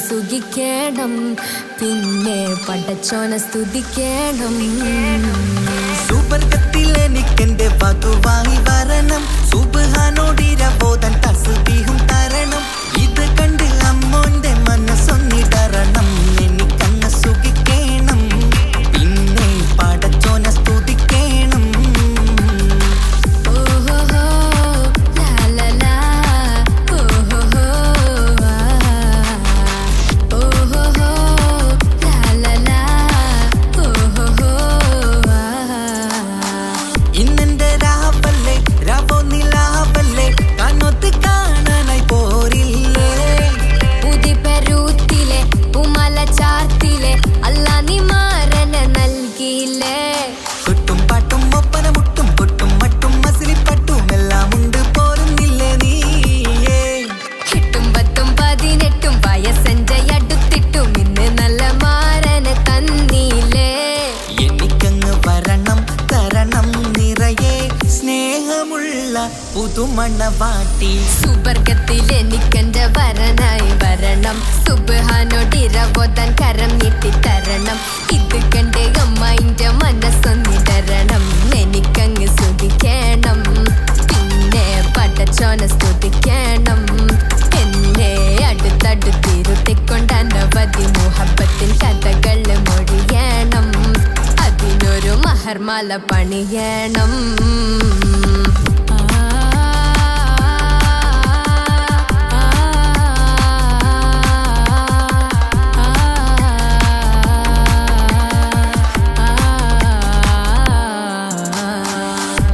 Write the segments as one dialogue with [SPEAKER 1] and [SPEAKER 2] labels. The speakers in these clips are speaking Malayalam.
[SPEAKER 1] സുഖിക്കണം, പിന്നെ പടച്ചോനെ സ്തുതിക്കണം.
[SPEAKER 2] സുവർഗത്തിൽ എനിക്കെന്റെ വധുവായി വരണം, സുബ്ഹാനോടിരബോധൻ തസ്ബീഹും തരണം. ഇത് കണ്ട് അമ്മോന്റെ മനസ്സൊന്നിടറണം, എനിക്കങ്ങ് സുഖിക്കണം, പിന്നെ പടച്ചോനെ സ്തുതിക്കണം. ഇന്നെന്റെ രാവല്ലേ രാവോ നിലാവല്ലേ കണ്ണൊത്ത് കാണാനായി പോരില്ലേ.
[SPEAKER 1] ഉദിപരൂത്തിലെ ഉമല ചാർത്തിലെ അല്ലാ നീ മാരനെ നൽകിയില്ലേ.
[SPEAKER 2] കൊട്ടും പാട്ടും ഒപ്പന മുട്ടും കൊട്ടും മട്ടും മസിലിപ്പട്ടും എല്ലാം ഉണ്ട് പോരുന്നില്ലേ നീയേ.
[SPEAKER 1] 8ഉം 10ഉം 18ഉം വയസ്സെന്റെ അടുത്തിട്ടും ഇന്ന് നല്ല മാരനെ തന്നില്ലേ.
[SPEAKER 2] എനിക്കങ്ങ് വരണം തരണം നിറയെ സ്നേഹമുള്ള പുതുമണവാട്ടി.
[SPEAKER 1] സുവർഗത്തിൽ എനിക്കെന്റെ വരനായി വരണം, സുബ്ഹാനോടിരബോധൻ കരം നീട്ടിത്തരണം. ഇത് കണ്ട് അമ്മയിന്റെ മനസ്സൊന്നിടരണം, എനിക്കങ്ങ് സ്തുതിക്കണം, പിന്നെ പടച്ചോനെ സ്തുതിക്കണം. എന്നെ അടുത്തടുത്തിരുത്തിക്കൊണ്ട് അനവധി മുഹബത്തിൻ കഥകൾ മൊഴിയണം, അതിനൊരു മഹർമാല പണിയണം.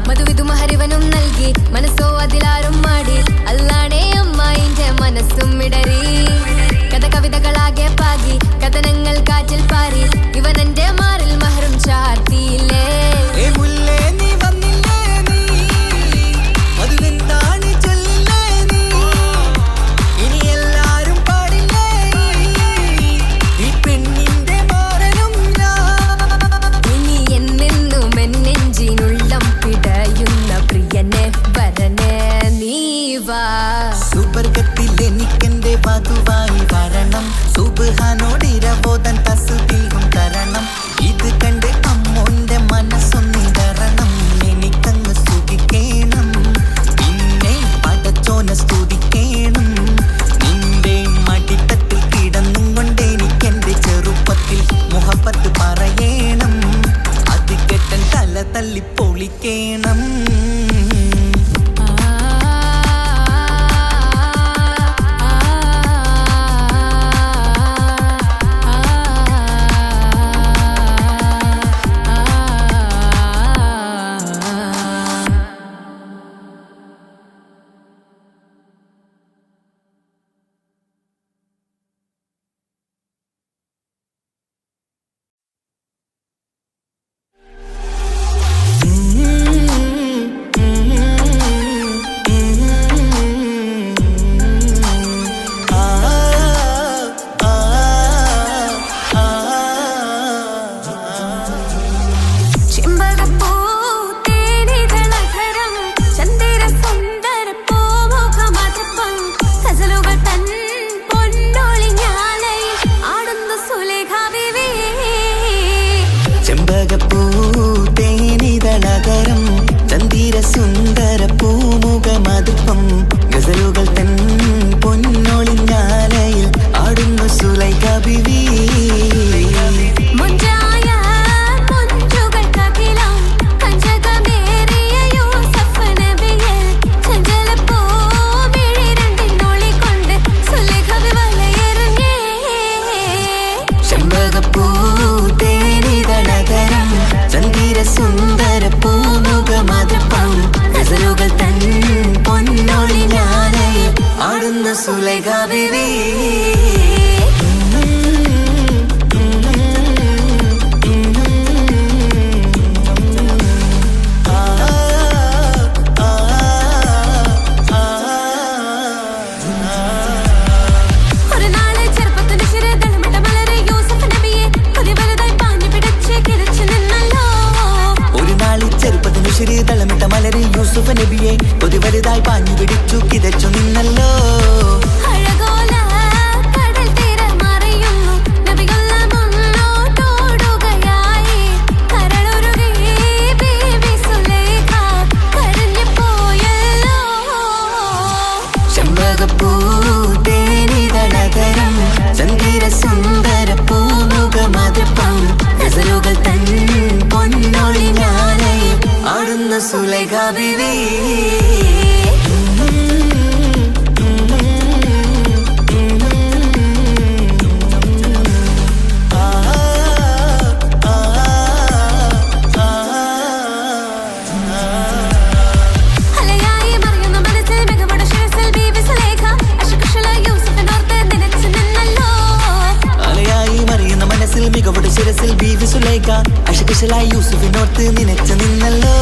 [SPEAKER 1] മധുവിധുമഹരിവനും നൽകി മനസ്സോ അതിലാരും മാടി, അല്ലാണേ അമ്മായിന്റെ മനസ്സും ഇടറി. കഥ കവിതകളാകെ പാകി കഥനങ്ങൾ കാറ്റിൽ പാറി, ഇവനെന്റെ മാറിൽ മഹറും ചാർത്തിയില്ലേ.
[SPEAKER 2] സുവർഗത്തിൽ എനിക്കെന്റെ വധുവായി വരണം, സുബ്ഹാനോടിരബോധൻ തസ്ബീഹും തരണം. ഇത് കണ്ട് അമ്മോന്റെ മനസ്സൊന്നിടറണം, എനിക്കങ്ങ് സുഖിക്കണം, പിന്നെ പടച്ചോനെ സ്തുതിക്കണം. നിന്റെ മടിത്തട്ടിൽ കിടന്നും കൊണ്ട് എനിക്കെന്റെ ചെറുപ്പത്തിൽ മുഹബത്ത് പറയണം, അത് കെട്ടൻ തല തല്ലി പൊളിക്കണം. ചെമ്പകപ്പൂതേനിതളകരം ചന്ദിര സുന്ദര പൂമുഖമതുപ്പം ഗസലുകൾ തൻ പൊന്നൊളിഞ്ഞാലയിൽ ആടുന്നു സുലൈഖ ബീവി. സുന്ദര പൂമുഖമതുപ്പം ഗസലുകൾ തൻ പൊന്നൊളിഞ്ഞാലയിൽ ആടുന്നു സുലൈഖ ബീവി. തളമിട്ട മലരെ യൂസുഫ് നബിയെ ഒരു വലുതായി പാഞ്ഞു പിടിച്ചു കിതച്ചു നിന്നല്ലോ.
[SPEAKER 1] അഴകോല കടൽ തീരമാ
[SPEAKER 2] അഷകശലായി യൂസുഫിനോർത്ത് നിനച്ചു നിന്നല്ലോ.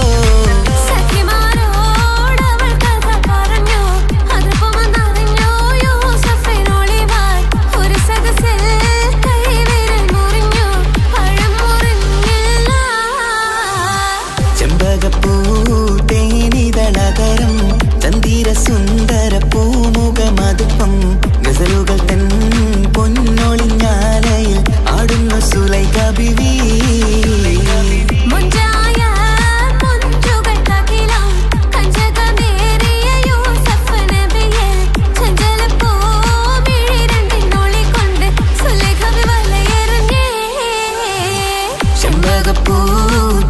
[SPEAKER 2] ചെമ്പകപ്പൂ തേനിതളതരം ചന്ദിര സുന്ദര പൂമുഖമതുപ്പം ഗസലുകൾ തൻ പൊന്നൊളിഞ്ഞാലയിൽ ആടുന്ന സുലൈഖ ബിവി. ചെമ്പകപ്പൂ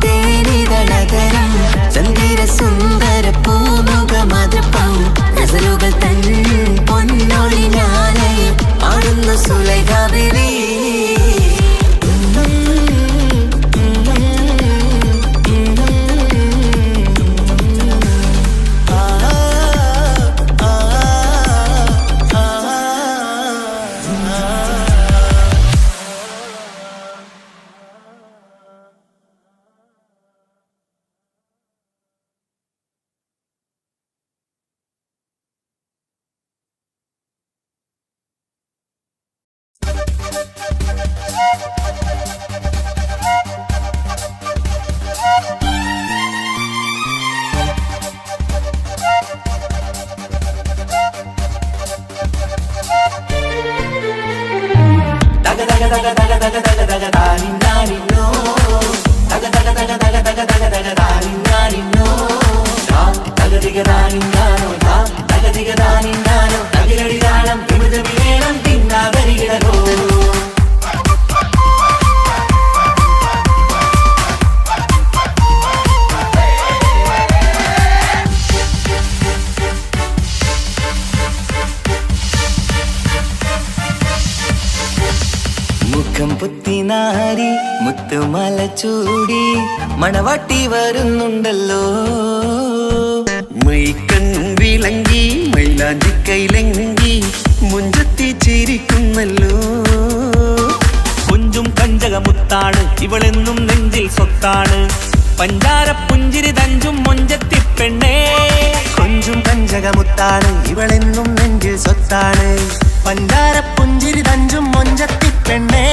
[SPEAKER 2] തേനിതളതരം ചന്ദിര സുന്ദര പൂമുഖമതുപ്പം ഗസലുകൾ തൻ പൊന്നൊളിഞ്ഞാലയിൽ ആടുന്ന സുലൈഖ ബിവി. മുഖം പുത്തിനാരി മുത്തുമല ചൂടി മണവാട്ടി വരുന്നുണ്ടല്ലോ.
[SPEAKER 3] മൈക്കണ്ണും വിളങ്ങി മൈലാഞ്ചി കൈലങ്കി മുഞ്ചത്തി ചിരിക്കുന്നല്ലോ.
[SPEAKER 4] കൊഞ്ചും കഞ്ചകമുത്താണ് ഇവളെന്നും നെഞ്ചിൽ സ്വത്താണ്. പഞ്ചാര പുഞ്ചിരി തഞ്ചും മൊഞ്ചത്തി പെണ്ണേ.
[SPEAKER 3] കൊഞ്ചും കഞ്ചകമുത്താണ് ഇവളെന്നും നെഞ്ചിൽ സ്വത്താണ്. പഞ്ചാര പുഞ്ചിരി തഞ്ചും മൊഞ്ചത്തി പെണ്ണേ.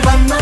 [SPEAKER 2] വന്ന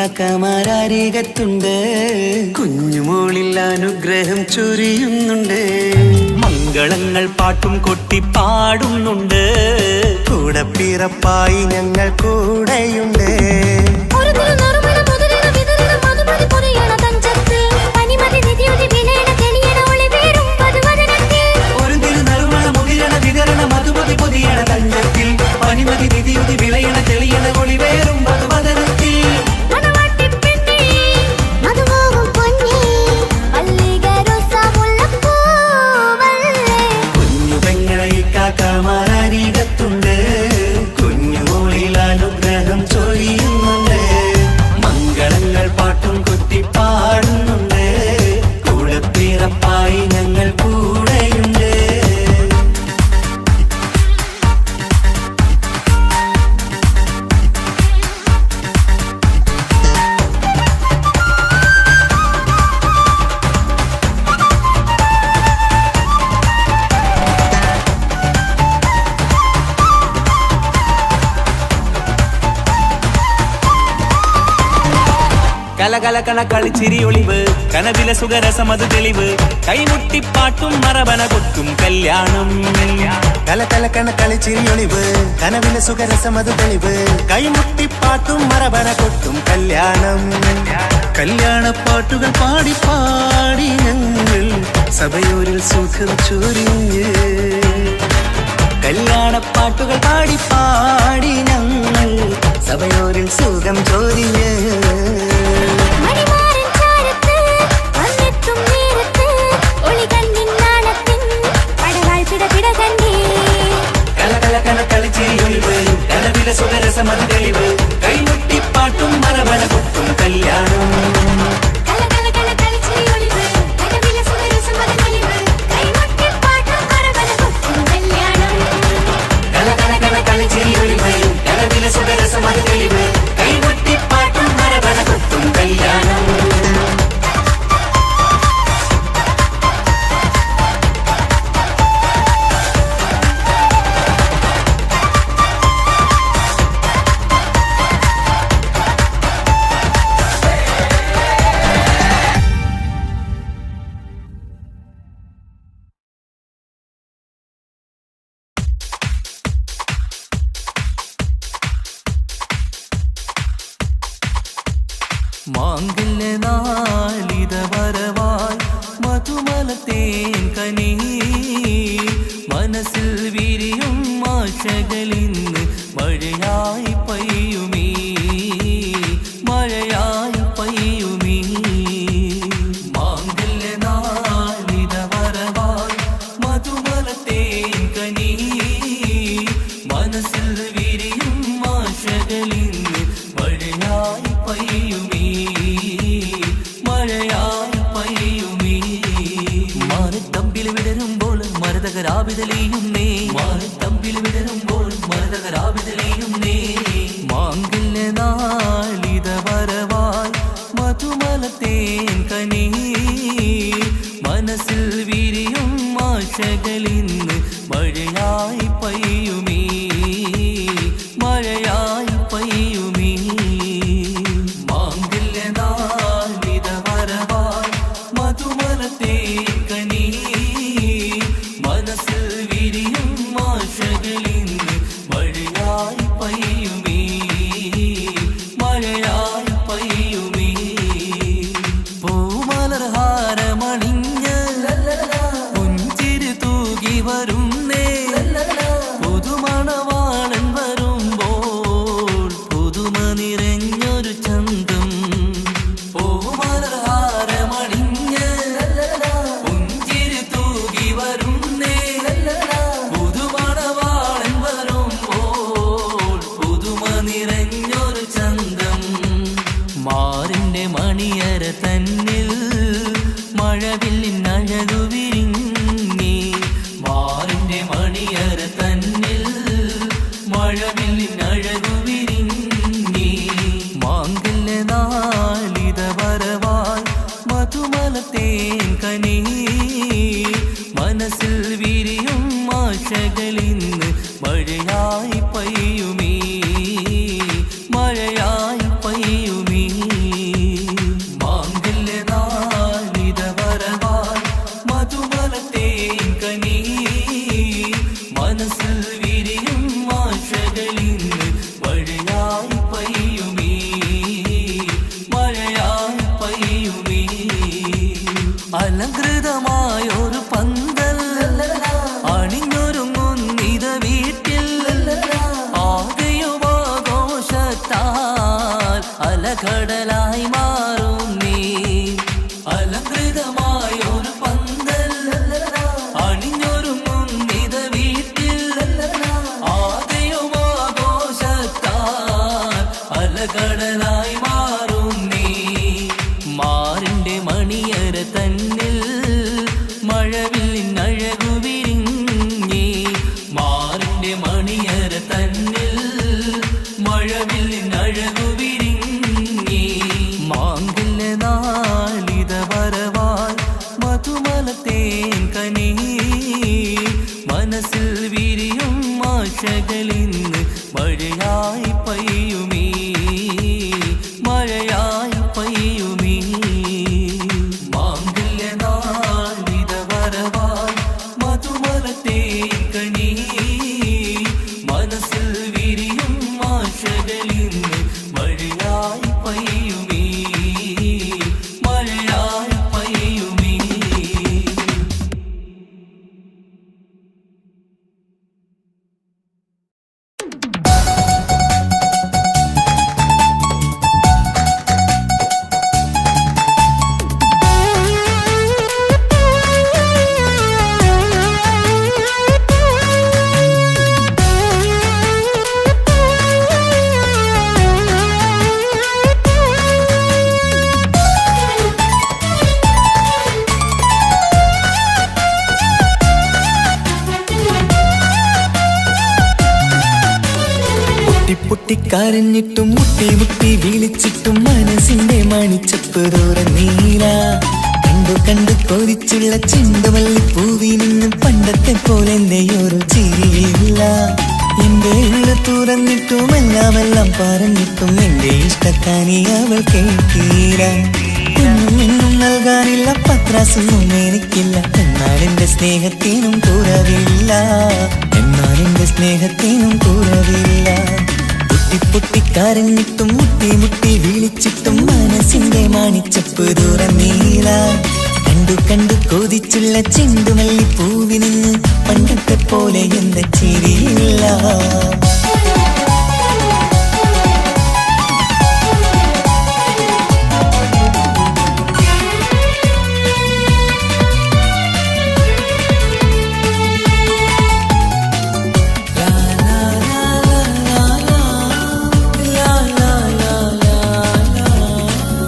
[SPEAKER 3] ഇക്കാക്കമാരരികത്തുണ്ട് കുഞ്ഞുമോളിൽ അനുഗ്രഹം ചൊരിയുന്നുണ്ട്
[SPEAKER 4] മംഗളങ്ങൾ പാട്ടും കൊട്ടി പാടുന്നുണ്ട്
[SPEAKER 3] കൂടെ പിറപ്പായി ഞങ്ങൾ കൂടെയുണ്ട്
[SPEAKER 1] ഒരു തിരുനറുമണ മുതിരണ വിതരണ മധുമതി പൊരിയണ തഞ്ചത്തിൽ പനിമതി നിധിയുടെ വിലയണ തെളിയണ ഒളി വീഴും പതുവദനത്തിൽ
[SPEAKER 3] ഒരു തിരുനറുമണ മുതിരണ വിതരണ മധുമതി പൊതിയണ തഞ്ചത്തിൽ പനിമതി നിധിയുടെ വിളയണ തെളിയണ ഒളിവേറും മധുവദനത്തിൽ
[SPEAKER 1] മണവാട്ടിപ്പെണ്ണേ മധുമോഹം പൊന്നേ മല്ലികരൊസമുല്ലപ്പൂവല്ലേ
[SPEAKER 3] കുഞ്ഞു പെങ്ങളെ ഇക്കാക്കമാരരികത്തുണ്ട് കുഞ്ഞുമോളിൽ അനുഗ്രഹം ചൊരിയുന്നുണ്ട് മംഗളങ്ങൾ പാട്ടും കൊട്ടി പാടുന്നുണ്ട് കൂടെ പിറപ്പായി ഞങ്ങൾ കൂടെയുണ്ട്
[SPEAKER 4] കലകലകണ കളിച്ചിരി ഒളിവ് കനവിലെ സുഖരസമത് തെളിവ് കൈമുട്ടിപ്പാട്ടും മറവന കൊട്ടും കല്യാണം
[SPEAKER 3] കലകലക്കണ കളിച്ചിരിയൊളിവ് കനവിലെ സുഖരസമത് തെളിവ് കൈമുട്ടിപ്പാട്ടും മറവന കൊട്ടും കല്യാണം കല്യാണപ്പാട്ടുകൾ പാടി പാടി ഞങ്ങൾ സഭയോരിൽ സുഖം ചൊരിഞ്ഞ് കല്യാണപ്പാട്ടുകൾ പാടി പാടി ഞങ്ങൾ സഭയോരിൽ സുഖം ചൊരിഞ്ഞ്
[SPEAKER 1] മണിമാരൻ ചാരത്ത് വന്നെത്തും നേരത്ത് ഒളികണ്ണിൻ നാണത്തിൻ പടവാൾ പിടപിട കണ്ടേ
[SPEAKER 3] കലകലകണ കളിച്ചിരിയൊളിവ് കനവിലെ സുഖരസമത് തെളിവ് കൈമുട്ടിപ്പാട്ടും മറവന കൊട്ടും കല്യാണം
[SPEAKER 1] കലകലകണ കളിച്ചിരിയൊളിവ് കനവിലെ സുഖരസമത് തെളിവ് കൈമുട്ടിപ്പാട്ടും മറവന കൊട്ടും കല്യാണം
[SPEAKER 3] കലകലകണ കളിച്ചിരിയൊളിവ് കനവിലെ സുഖരസമത് തെളിവ് കൈമുട്ടിപ്പാട്ടും മറവന കൊട്ടും കല്യാണം
[SPEAKER 4] മാംഗല്യനാളിത വരവായി മധുമലത്തേൻ കനി മനസ്സിൽ വിരിയും ആശകളിന്ന് മഴയായി പെയ്യുമീ മഴയായി പെയ്യുമീ മാംഗല്യനാളിത വരവായി മധുമലത്തേൻ കനി മനസ്സിൽ വിരിയും ആശകളിന്ന് മഴയായി പെയ്യുമീ മഴയായി പെയ്യുമീ മാറിത്തമ്പിൽ വിടരുമ്പോൾ മരതകരാവിതലെയും നേ മാറിത്തമ്പിൽ വിടരുമ്പോൾ മരതകരാവിതലെയും നേ മാംഗല്യനാളിത വരവായി മധുമലത്തേൻ കനി മനസ്സിൽ വിരിയും ആശകളിന്ന് മഴയായി പെയ്യുമീ മഴയായി പെയ്യുമീ മാംഗല്യനാളിത വരവായി മധുമലത്തേൻ കനി മനസ്സിൽ വിരിയും ആശകളിന്ന് മഴയായി പെയ്യുമീ മഴയായി പെയ്യുമീ പൂമലർഹാരമണിഞ്ഞ് പുഞ്ചിരി തൂകി വരുന്നേ പുതുമണവാളൻ വരുമ്പോൾ പുതുമ നിറഞ്ഞൊരു ചന്തം പൂമലർഹാരമണിഞ്ഞ് പുഞ്ചിരി തൂകി വരുന്നേ പുതുമണവാളൻ വരുമ്പോൾ പുതുമ നിറഞ്ഞൊരു ചന്തം മാറിന്റെ മണിയര തന്നിൽ മഴവില്ലിൻ അഴകു വിരിഞ്ഞി മാറിന്റെ മണിയര തന്നിൽ മഴവില്ലിൻ അഴകു വിരിഞ്ഞി മാംഗല്യനാളിത വരവായി മധുമലത്തേൻ കനി മനസ്സിൽ വിരിയും ആശകളിന്ന് മഴയായി പെയ്യുമീ മഴയായി പെയ്യുമീ
[SPEAKER 3] അലകടലായി മാറും നീ അലങ്കൃതമായൊരു പന്തൽ അണിഞ്ഞൊരുങ്ങും നിത വീട്ടിൽ ആദ്യം ആഘോഷത്താൽ അലകടലായി മാറും നീ മാറിന്റെ മണിയര തന്നിൽ മഴവില്ലിൻ അഴകു വിരിഞ്ഞി മാറിന്റെ മണിയര തന്നിൽ മഴവില്ലിൻ അഴകു വിരിഞ്ഞി മാങ്കില്ല നാളിത വരവാൽ മധുമലത്തേൻ കനി മനസ്സിൽ വിരിയും ആശകളിന്ന് മഴയായി പെയ്യുമീ മഴയായി പെയ്യുമീ മാങ്കില്ല നാളിത വരവാൽ മധുമലത്തേൻ കനി മനസ്സിൽ വിരിയും ആശകളിന്ന് മഴയായി പെയ്യുമീ മഴയായി പെയ്യുമീ
[SPEAKER 2] പൊട്ടിക്കരഞ്ഞിട്ടും മുട്ടി മുട്ടി വിളിച്ചിട്ടും മനസ്സിന്റെ മണിച്ചപ്പ് തുറന്നീല കണ്ടു കണ്ടു കൊതിച്ചുള്ള ചെണ്ടുമല്ലി പൂവിനും പണ്ടത്തെ പോലെ എന്റെയൊരു ചിരിയില്ല എന്റെ ഉള്ളു തുറന്നിട്ടും എല്ലാം പറഞ്ഞിട്ടും എന്റെ ഇഷ്ടക്കാനി അവൾ കേട്ടീര ഒന്നും നൽകാനില്ല പത്രാസൊന്നും എനിക്കില്ല എന്നാൽ എന്റെ സ്നേഹത്തിനും കുറവില്ല എന്നാൽ എന്റെ സ്നേഹത്തിനും കുറവില്ല പൊട്ടിക്കരഞ്ഞിട്ടും മുട്ടി മുട്ടി വിളിച്ചിട്ടും മനസ്സിന്റെ മണിച്ചപ്പ് തുറന്നീല കണ്ടു കണ്ടു കൊതിച്ചുള്ള ചെണ്ടുമല്ലി പൂവിന് പണ്ടത്തെ പോലെ എന്താ ചിരിയില്ല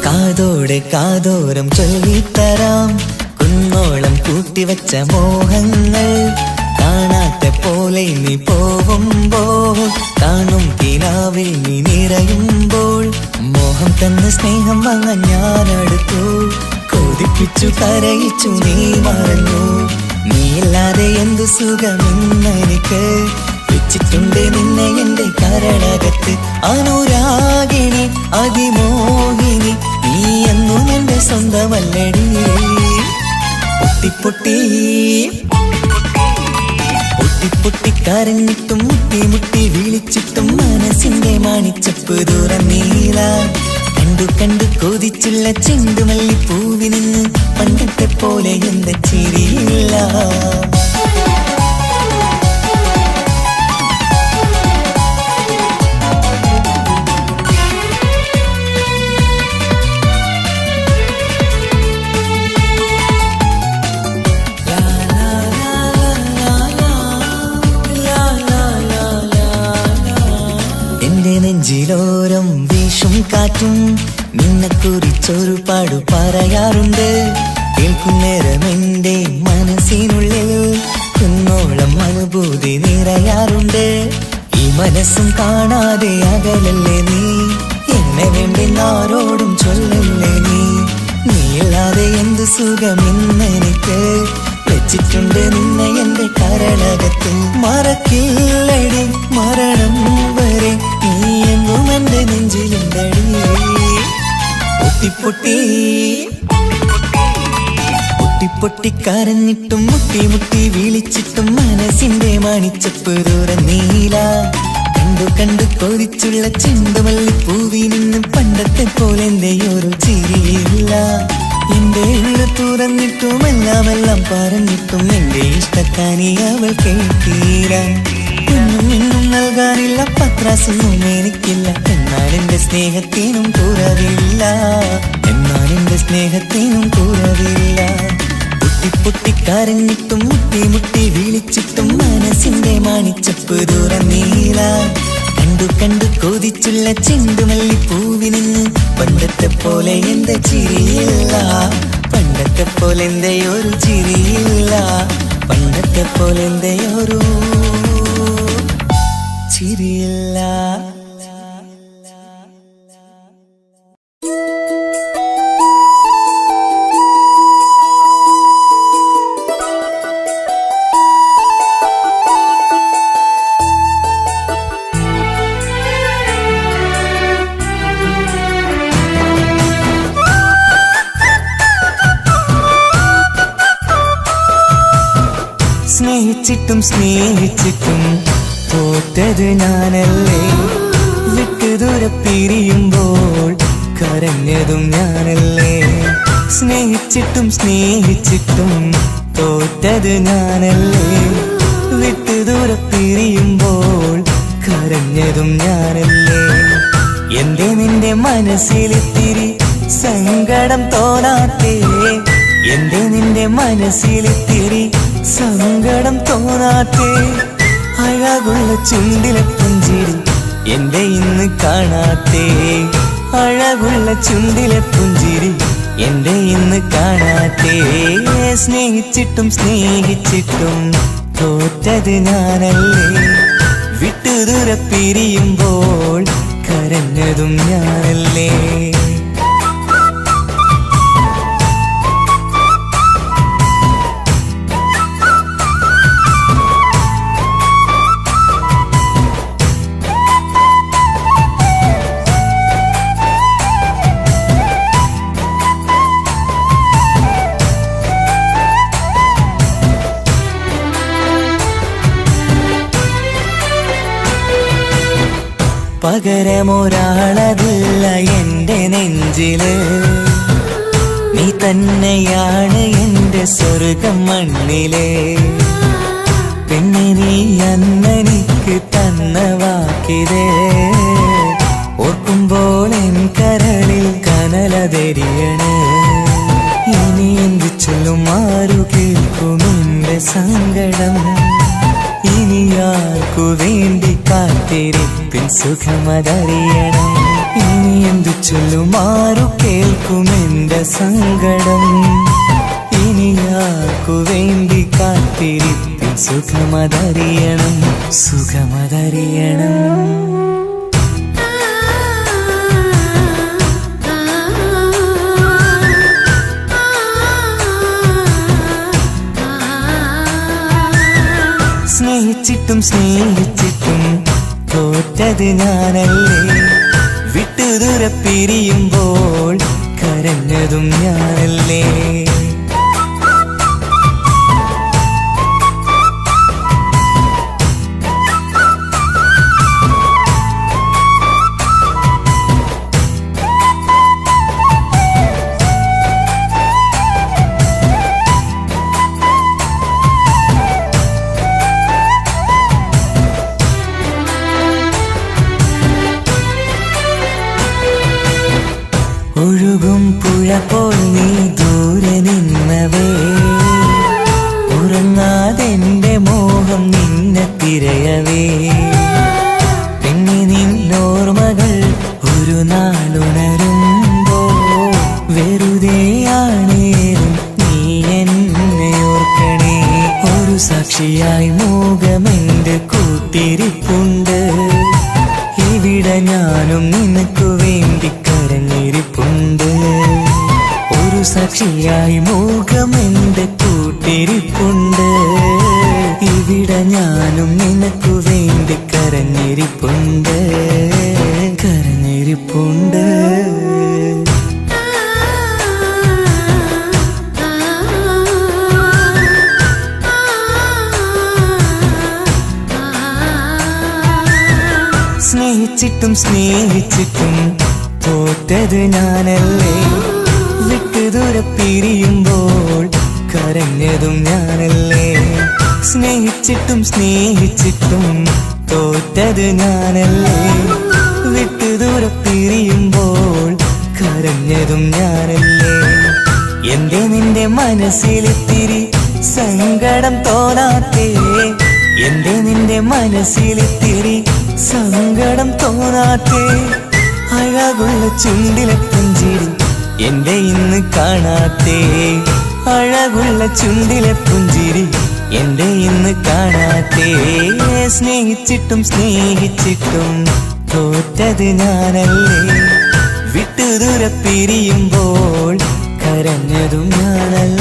[SPEAKER 2] കാതോടെ കാതോരം ചൊല്ലിത്തരാം കുന്നോളം കൂട്ടിവച്ച മോഹങ്ങൾ കാണാത്ത പോലെ നീ പോവുമ്പോൾ കാണും കിനാവിൽ നീ നിറയുമ്പോൾ മോഹം തന്ന സ്നേഹം വാങ്ങാൻ ഞാനടുത്തു കൊതിപ്പിച്ചു കരയിച്ചു നീ മറന്നു നീയില്ലാതെ എന്തു സുഖമെന്നെനിക്ക് വെച്ചിട്ടുണ്ട് നിന്നെ എന്റെ കരളകത്ത് അനുരാഗിണി അതിമോഹിനി നീ എന്നും എന്റെ സ്വന്തമല്ലടി പൊട്ടി പൊട്ടിക്കരഞ്ഞിട്ടും മുട്ടി മുട്ടി വിളിച്ചിട്ടും മനസ്സിന്റെ മണിച്ചപ്പ് തുറന്നീല കണ്ടു കണ്ടു കൊതിച്ചുള്ള ചെണ്ടുമല്ലി പൂവിന് പണ്ടത്തെ പോലെ എന്താ ചിരിയില്ല നെഞ്ചിലോരം വീശും കാറ്റും നിന്നെ കുറിച്ചൊരു പാടു പറയാറുണ്ട് കേൾക്കുന്നേരം എന്റെ മനസ്സിനുള്ളിൽ കുന്നോളം അനുഭൂതി നിറയാറുണ്ട് ഈ മനസ്സും കാണാതെ അകലല്ലേ നീ എന്നെ വേണ്ടി ആരോടും ചൊല്ലല്ലേ നീയില്ലാതെ എന്ത് സുഖമെന്നെനിക്ക് വെച്ചിട്ടുണ്ട് നിന്നെ എന്റെ കരളകത്ത് മറക്കില്ലടി മരണം വരെ നീ എങ്ങും എന്റെ നെഞ്ചിലുണ്ടടി പൊട്ടിക്കരഞ്ഞിട്ടും മുട്ടി മുട്ടി വിളിച്ചിട്ടും മനസ്സിന്റെ മണിച്ചപ്പ് തുറന്നീല കണ്ടു കണ്ടു കൊതിച്ചുള്ള ചെണ്ടുമല്ലി പൂവിന് പണ്ടത്തെ പോലെ എന്റെയൊരു ചിരിയില്ല എന്റെ ഉള്ളു തുറന്നിട്ടും എല്ലാം പറഞ്ഞിട്ടും എന്റെ ഇഷ്ടക്കാനി അവൾ കേട്ടീര നൽകാനില്ല പത്രാസൊന്നും എനിക്കില്ല, എന്നാൽ എന്റെ സ്നേഹത്തിനും കുറവില്ല, എന്നാൽ എന്റെ സ്നേഹത്തിനും കുറവില്ല. പൊട്ടിപ്പൊട്ടിക്കരഞ്ഞിട്ടും മുട്ടി മുട്ടി വിളിച്ചിട്ടും മനസ്സിന്റെ മാണിച്ചപ്പ് തുറന്നീല. കണ്ടു കണ്ടു കൊതിച്ചുള്ള ചെണ്ടുമല്ലിപ്പൂവിന് പണ്ടത്തെ പോലെ എന്റെ ചിരിയില്ല, പണ്ടത്തെ പോലെ എന്റെ ഒരു ചിരിയില്ല, പണ്ടത്തെ പോലെ എന്റെ ഒരു ചിരിയില്ല. സ്നേഹിച്ചിട്ടും സ്നേഹിച്ചിട്ടും തോറ്റത് ഞാനല്ലേ, വിട്ടു ദൂരെ പിരിയുമ്പോൾ കരഞ്ഞതും ഞാനല്ലേ. സ്നേഹിച്ചിട്ടും സ്നേഹിച്ചിട്ടും തോറ്റത് ഞാനല്ലേ, വിട്ടു ദൂരെ പിരിയുമ്പോൾ കരഞ്ഞതും ഞാനല്ലേ. എന്റെ നിന്റെ മനസ്സിലിത്തിരി സങ്കടം തോന്നാത്തേ, എന്റെ നിന്റെ മനസ്സിലിത്തിരി സങ്കടം തോന്നാത്തേ. അഴകുള്ള ചുണ്ടിലെ പുഞ്ചിരി എന്റെ ഇന്ന് കാണാത്തേ, അഴകുള്ള ചുണ്ടിലെ പുഞ്ചിരി എന്റെ ഇന്ന് കാണാത്തേ. സ്നേഹിച്ചിട്ടും സ്നേഹിച്ചിട്ടും തോറ്റത് ഞാനല്ലേ, വിട്ടു ദൂരെ പിരിയുമ്പോൾ കരഞ്ഞതും ഞാനല്ലേ. പകരമൊരാളതില്ല എന്റെ നെഞ്ചില്, നീ തന്നെയാണ് എന്റെ സ്വർഗം മണ്ണിലെ. പിന്നെ നീ അന്നെനിക്ക് തന്ന വാക്കിതേ, ഓർക്കുമ്പോൾ എൻ കരളിൽ കനലതെരിയണ്. ഇനി എന്ത് ചൊല്ലും ആരു കേൾക്കും എന്റെ സങ്കടം, ഇനി ആർക്കു വേണ്ടി കാത്തിരിപ്പിൻ സുഖമതറിയണം. ഇനി എന്തു ചൊല്ലും ആരു കേൾക്കും എന്റെ സങ്കടം, ഇനി ആർക്കു വേണ്ടി കാത്തിരിപ്പിൻ സുഖമതറിയണം, സുഖമതറിയണം. സ്നേഹിച്ചിട്ടും സ്നേഹിച്ചിട്ടും തോറ്റത് ഞാനല്ലേ, വിട്ടു ദൂരെ പിരിയുമ്പോൾ കരഞ്ഞതും ഞാനല്ലേ. ഒഴുകും പുഴ പോൽ നീ ദൂരെ നിന്നവേ, ഉറങ്ങാതെന്റെ മോഹം നിന്നെ തിരയവേ. പിന്നെ നിന്നോർമ്മകൾ ഒരു നാളുണരുമ്പോ വെറുതെയാണേലും നീ എന്നെ ഓർക്കണേ. ഒരു സാക്ഷിയായി മോഹമെന്റെ കൂട്ടിരിപ്പുണ്ട്, ഇവിടെ ഞാനും നിനക്കു വേണ്ടി കരഞ്ഞിരിപ്പുണ്ട്. ഒരു സാക്ഷിയായി മോഹമെന്റെ കൂട്ടിരിപ്പുണ്ട്, ഇവിടെ ഞാനും നിനക്കു വേണ്ടി കരഞ്ഞിരിപ്പുണ്ട്, കരഞ്ഞിരിപ്പുണ്ട്. സ്നേഹിച്ചിട്ടും സ്നേഹിച്ചിട്ടും തോറ്റത് ഞാനല്ലേ, വിട്ടു ദൂരെ പിരിയുമ്പോൾ കരഞ്ഞതും ഞാനല്ലേ. സ്നേഹിച്ചിട്ടും സ്നേഹിച്ചിട്ടും തോറ്റത് ഞാനല്ലേ വിട്ടു ദൂരെ പിരിയുമ്പോൾ കരഞ്ഞതും ഞാനല്ലേ എന്റെ നിന്റെ മനസ്സിലിത്തിരി സങ്കടം തോന്നാത്തേ എന്റെ നിന്റെ മനസ്സിലിത്തിരി സങ്കടം തോന്നാത്തേ അഴകുള്ള ചുണ്ടിലെ പുഞ്ചിരി എന്റെ ഇന്ന് കാണാത്തേ അഴകുള്ള ചുണ്ടിലെ പുഞ്ചിരി എന്റെ ഇന്ന് കാണാത്തേ സ്നേഹിച്ചിട്ടും സ്നേഹിച്ചിട്ടും തോറ്റത് ഞാനല്ലേ വിട്ടു ദൂരെ പിരിയുമ്പോൾ കരഞ്ഞതും ഞാനല്ലേ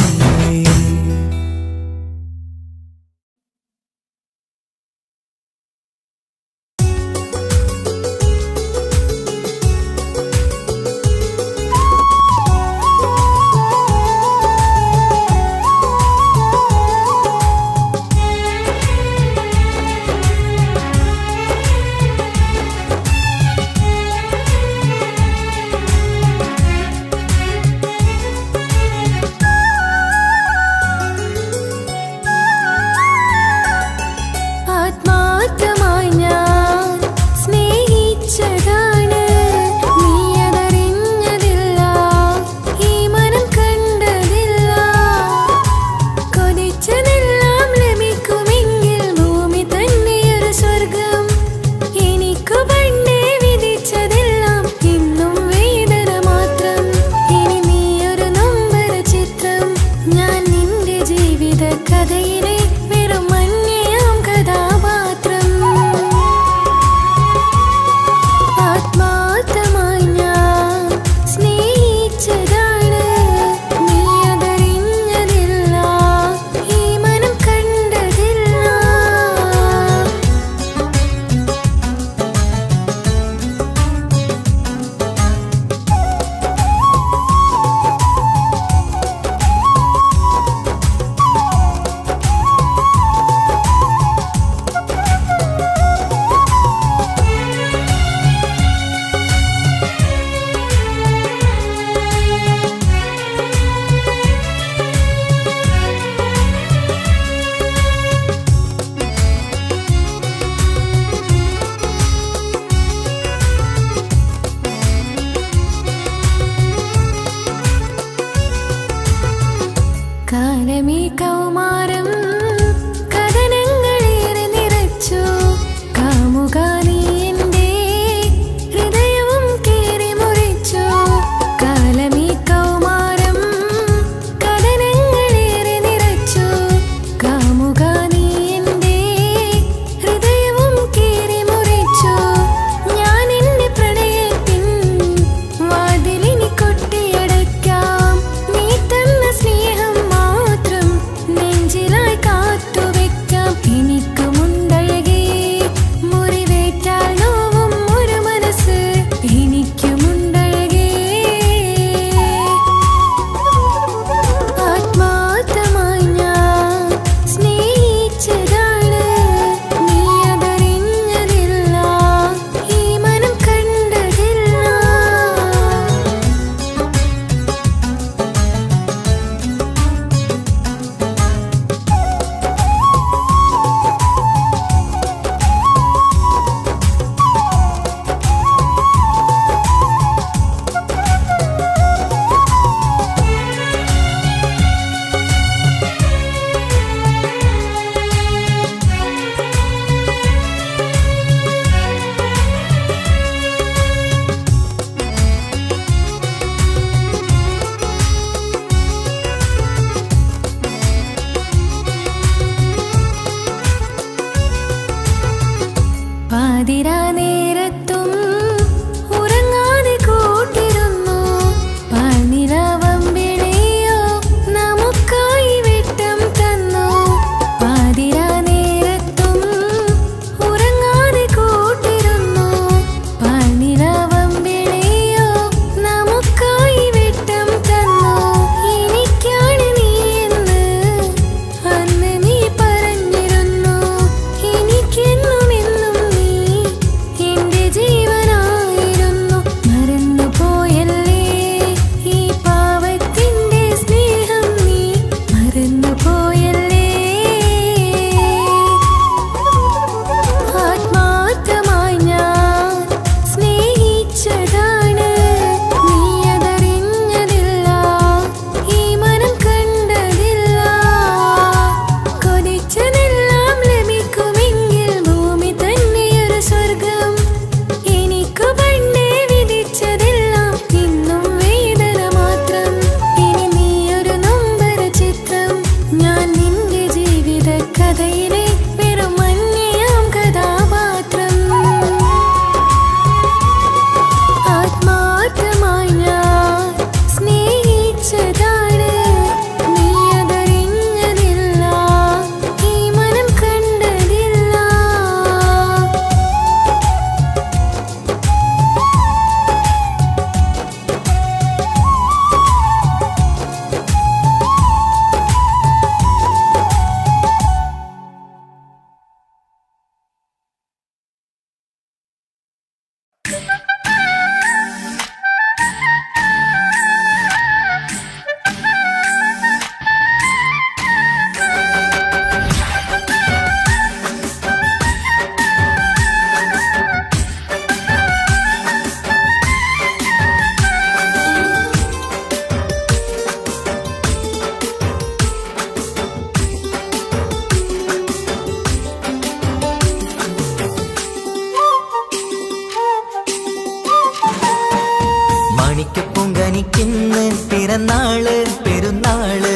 [SPEAKER 2] മാണിക്കപ്പൂങ്കനിക്കിന്ന് പിറന്നാള് പെരുന്നാള്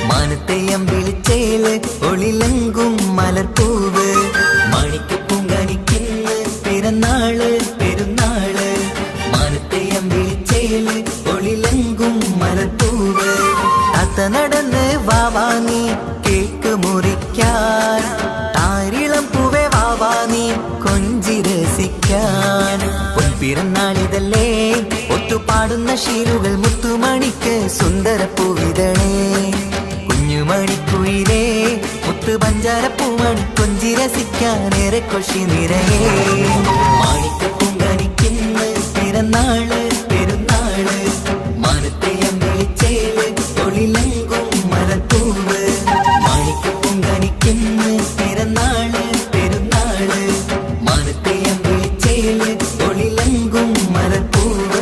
[SPEAKER 2] മാനത്തെയം വിളിച്ചേല് ഒളിലങ്കും മലർപ്പൂവ് മാണിക്കപ്പൂങ്കനിക്കിന്ന് പിറന്നാള് പെരുന്നാള് മാനത്തെയം വിളിച്ചേല് ഒളിലങ്കും മലർപ്പൂവ് അത്ത നടന്ന് വാവാനി കേക്ക് മുറിക്കാൻ താരിളം പൂവേ വാവാനി കൊഞ്ചി രസിക്കാൻ പിറന്നാളിതല്ലേ ഒത്തുപാടുന്ന ശീലുകൾ മുത്തുമണിക്ക് സുന്ദരപ്പൂവിതളേ കുഞ്ഞുമണിക്കുയിലേ മുത്തു പഞ്ചാരപ്പൂമണി കൊഞ്ചി രസിക്കാനേറെ കൊഷി നിറയേ മാണിക്കപ്പൂങ്കനിക്കിന്ന് പിറന്നാള് പെരുന്നാള് മാനത്തെയം വിളിച്ചേല് ഒളിലങ്കും മലർപ്പൂവ് മാണിക്കപ്പൂങ്കനിക്കിന്ന് പിറന്നാള് പെരുന്നാള് മാനത്തെയം വിളിച്ചേല് ഒളിലങ്കും മലർപ്പൂവ്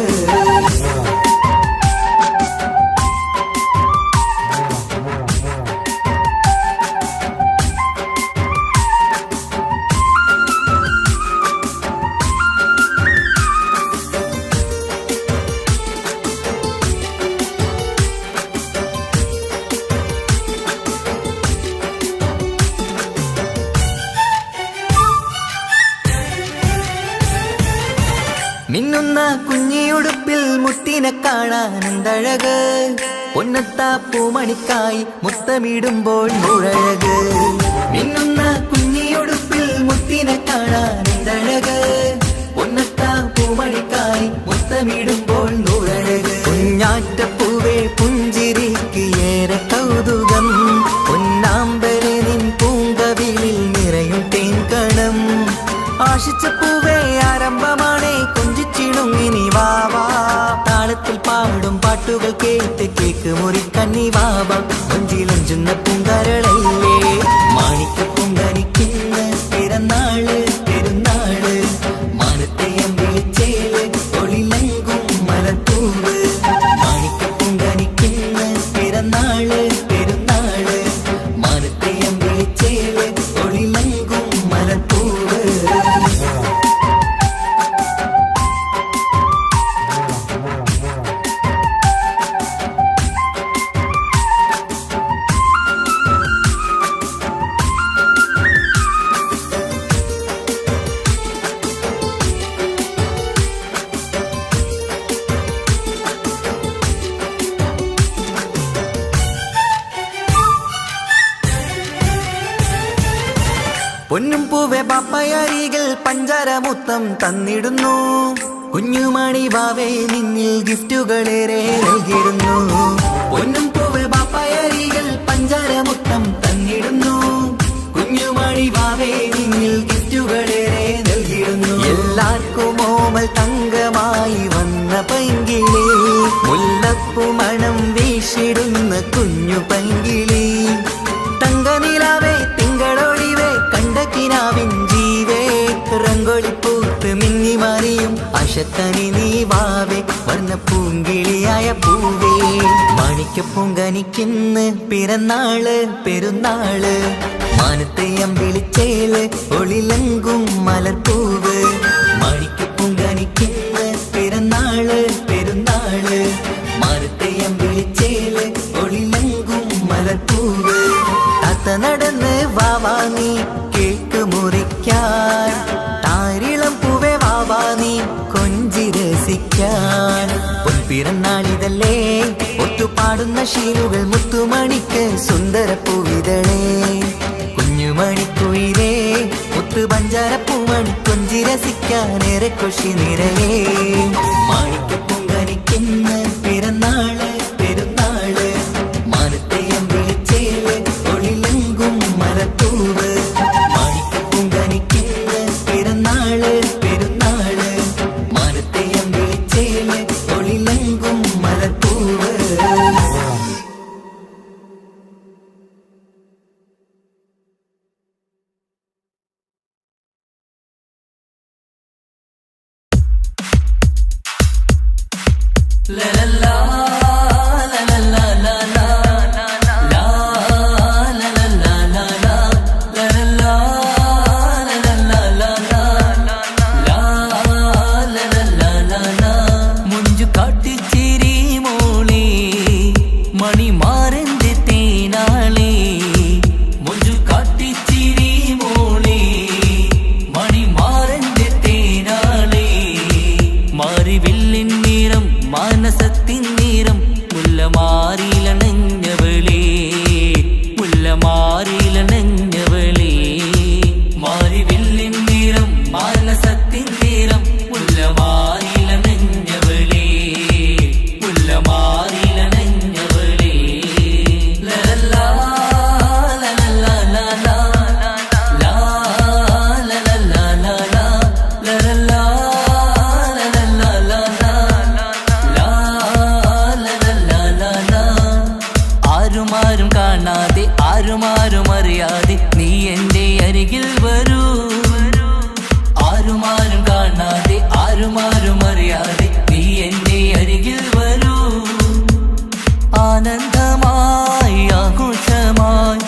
[SPEAKER 2] മിന്നുന്ന കുഞ്ഞിയുടുപ്പിൽ മുത്തിനെ കാണാൻ എന്തഴക് പൊന്നത്താ പൂമണിക്കായി മുത്തമിടുമ്പോൾ നൂറഴക് മിന്നുന്ന കുഞ്ഞിയുടുപ്പിൽ മുത്തിനെ കാണാൻ എന്തഴക് പൊന്നത്താ പൂമണിക്കായി മുത്തമിടുമ്പോൾ നൂറഴക് കുഞ്ഞാറ്റപ്പൂവേ പുഞ്ചിരിക്ക് ഏറെ കൗതുകം പൊന്നാമ്പരെ നിൻ പൂങ്കവിളിൽ നിറയും തേൻകണം ആശിച്ച പൂവേ ആരംഭമാണേ കൊഞ്ചിച്ചിടുങ്ങിനി വാവാ താളത്തിൽ പാടും പാട്ടുകൾ കേട്ട് കേക്ക് മുറിക്കണ്ണി വാവാ കൊഞ്ചിലഞ്ചുന്ന പൂങ്കരളല്ലേ മാണിക്കപ്പൂങ്കനിക്കിന്ന് പിറന്നാള് പെരുന്നാള് മാനത്തെയം വിളിച്ചേല് ഒളിലങ്കും മലർപ്പൂവ് മാണിക്കപ്പൂങ്കനിക്കിന്ന് പിറന്നാള് പെരുന്നാള് മാനത്തെയം വിളിച്ചേല് ഒളിലങ്കും മലർപ്പൂവ് പൊന്നും പൂവെ പാപ്പയരികൾ പഞ്ചാരമുത്തം തന്നിടുന്നു കുഞ്ഞുമണി വാവേ നിന്നിൽ ഗിഫ്റ്റുകളേറെ നൽകിയിരുന്നു പൊന്നും പൂവെ പാപ്പയരികൾ പഞ്ചാരമുത്തം തന്നിടുന്നു കുഞ്ഞുമണി വാവേ നിന്നിൽ ഗിഫ്റ്റുകളേറെ നൽകിയിരുന്നു എല്ലാവർക്കും ഓമൽ തങ്കമായി വന്ന പൈങ്കിളി മുല്ലപ്പൂ മണം വീശിടുന്ന കുഞ്ഞു പൈങ്കിളി തങ്കനിലാവേ തിങ്കളൊളിവേ കണ്ടക്കിനാവിൻ ജീവേ റംഗോളിപ്പൂത്ത് മിന്നി മാറിയും അശത്തനി നീ വാവേ വർണ്ണ പൂങ്കിളിയായ പൂവേ മാണിക്കപ്പൂങ്കനിക്കിന്ന് പിറന്നാള് പെരുന്നാള് മാനത്തെയം വിളിച്ചേല് ഒളിലങ്കും മലർപ്പൂവ് മാണിക്കപ്പൂങ്കനിക്കിന്ന് പിറന്നാള് പെരുന്നാള് മാനത്തെയം വിളിച്ചേല് ഒളിലങ്കും മലർപ്പൂവ് അത്ത നടന്ന് വാവാനി കേക്ക് മുറിക്കാൻ താരിളം പൂവേ വാവാനി കൊഞ്ചി രസിക്കാൻ പൊൻപിറന്നാളിതല്ലേ ഒത്തുപാടുന്ന ശീലുകൾ മുത്തുമണിക്ക് സുന്ദരപ്പൂവിതളേ കുഞ്ഞുമണിക്കുയിലേ മുത്തു പഞ്ചാരപ്പൂമണി കൊഞ്ചി രസിക്കാനേറെ കൊഷി നിറയേ മാണിക്കപ്പൂങ്കനിക്കിന്ന് പിറന്നാള് പെരുന്നാള് മാനത്തെയം വിളിച്ചേല് ഒളിലങ്കും മലർപ്പൂവ് മാണിക്കപ്പൂങ്കനിക്കിന്ന് പിറന്നാള് പെരുന്നാള് മാനത്തെയം വിളിച്ചേല് ഒളിലങ്കും മലർപ്പൂവ്
[SPEAKER 3] മുഞ്ചു കാട്ടി
[SPEAKER 2] ആരുമാരും അറിയാതെ നീ എന്റെ അരികിൽ വരൂ. ആനന്ദമായി ആഘോഷമായി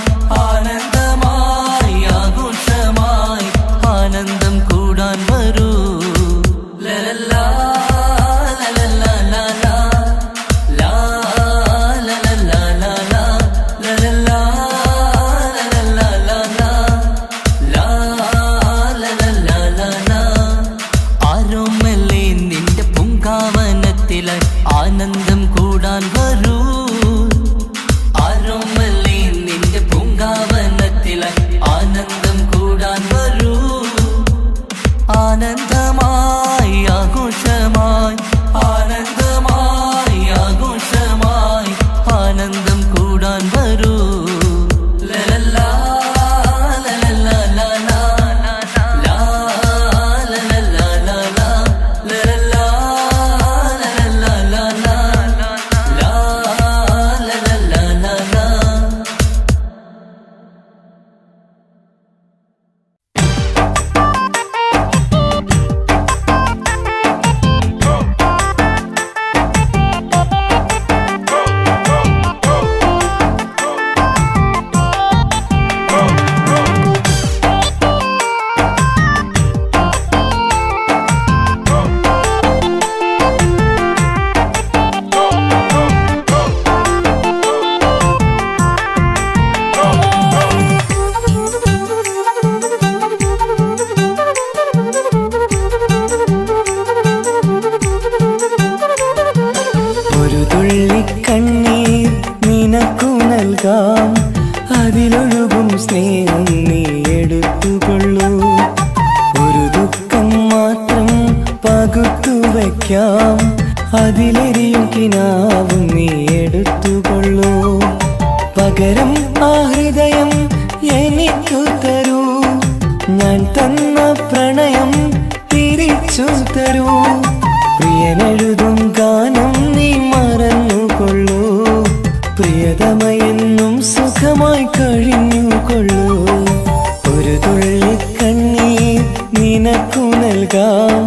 [SPEAKER 2] ആനന്ദമായി ആഘോഷമായി ആനന്ദം കൂടാൻ വരൂ. ലലല്ലാ ലലല്ലാ ലലാ ലാ ലലല്ലാ ലലാ ലലല്ലാ ലലല്ലാ ലലാ ലാ ലലല്ലാ ലലാ. ആരോമല്ലേ നിന്റെ പൂങ്കാവനത്തിലെ ആനന്ദം കൂടാൻ വരൂ. ആരോമല്ലേ നിന്റെ പൂങ്കാവനത്തിലെ ആനന്ദം കൂടാൻ വരൂ. ആനന്ദമായി ആഘോഷമായി ആനന്ദമായി ആഘോഷമായി ആനന്ദം കൂടാൻ വരൂ. ലലല്ലാ ലലല്ലാ ലലാ ലാ ലലല്ലാ ലലാ ലലല്ലാ ലലല്ലാ ലലാ ലാ ലലല്ലാ ലലാ.
[SPEAKER 5] ഒരു തുള്ളി കണ്ണീർ നിനക്കു നൽകാം, അതിലൊഴുകും സ്നേഹം നീ എടുത്തുകൊള്ളൂ. ഒരു ദുഃഖം മാത്രം പകുത്തു വയ്ക്കാം, അതിലെരിയും കിനാവും നീ എടുത്തുകൊള്ളൂ. പകരം ആ ഹൃദയം എനിക്കു തരൂ, ഞാൻ തന്ന പ്രണയം തിരിച്ചു തരൂ. പ്രിയനെഴുതും ഗാനം നീ മറന്നുകൊള്ളൂ, പ്രിയതമയെന്നും സുഖമായി കഴിഞ്ഞുകൊള്ളൂ. ഒരു തുള്ളി കണ്ണീർ നിനക്കു നൽകാം,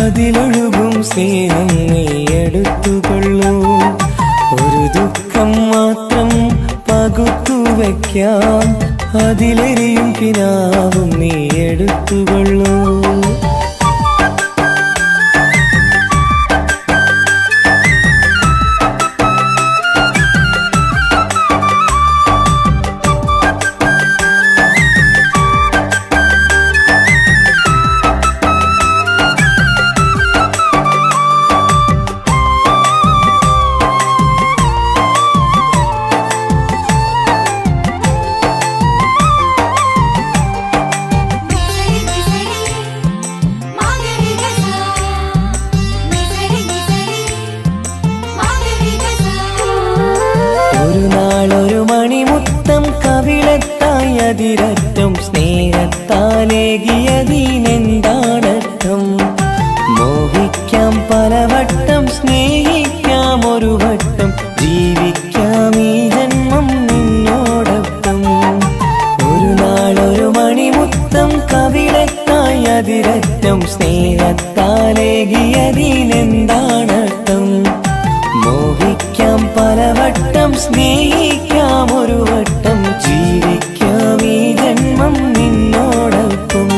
[SPEAKER 5] അതിലൊഴുകും സ്നേഹം നീ എടുത്തുകൊള്ളൂ. ഒരു ദുഃഖം മാത്രം പകുത്തു വയ്ക്കാം, അതിലെരിയും കിനാവും നീ എടുത്തുകൊള്ളൂ. ഒരു നാളൊരു മണിമുത്തം കവിളത്തായി അതിരറ്റം സ്നേഹത്താലേകിയതിനെന്താണർത്ഥം? മോഹിക്കാം പലവട്ടം, സ്നേഹിക്കാം ഒരു വട്ടം, ജീവിക്കാം ഈ ജന്മം നിന്നോടൊപ്പം. ഒരു നാളൊരു മണിമുത്തം കവിളത്തായി അതിരറ്റം സ്നേഹത്താലേകിയതിനെന്താണർത്ഥം? മോഹിക്കാം പലവട്ടം, സ്നേഹിക്കാം ഒരു വട്ടം, ജീവിക്കാം ഈ ജന്മം നിന്നോടൊപ്പം.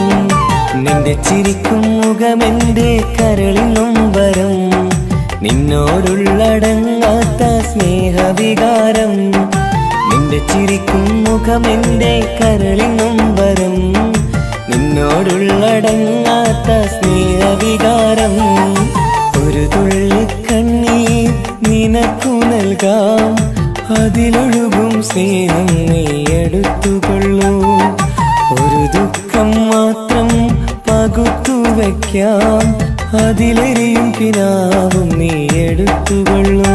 [SPEAKER 5] നിന്റെ ചിരിക്കും മുഖമെന്റെ കരളിനും വരം, നിന്നോടുള്ളടങ്ങാത്ത സ്നേഹവികാരം. നിന്റെ ചിരിക്കും മുഖമെന്റെ കരളിനും വരം, നിന്നോടുള്ളടങ്ങാത്ത സ്നേഹവികാരം. ഒരു തുള്ളി കണ്ണീർ നിനക്കു നൽകാം, അതിലൊഴുകും സ്നേഹം നീ എടുത്തുകൊള്ളൂ. ഒരു ദുഃഖം മാത്രം പകുത്തു വയ്ക്കാം, അതിലെരിയും കിനാവും നീ എടുത്തുകൊള്ളൂ.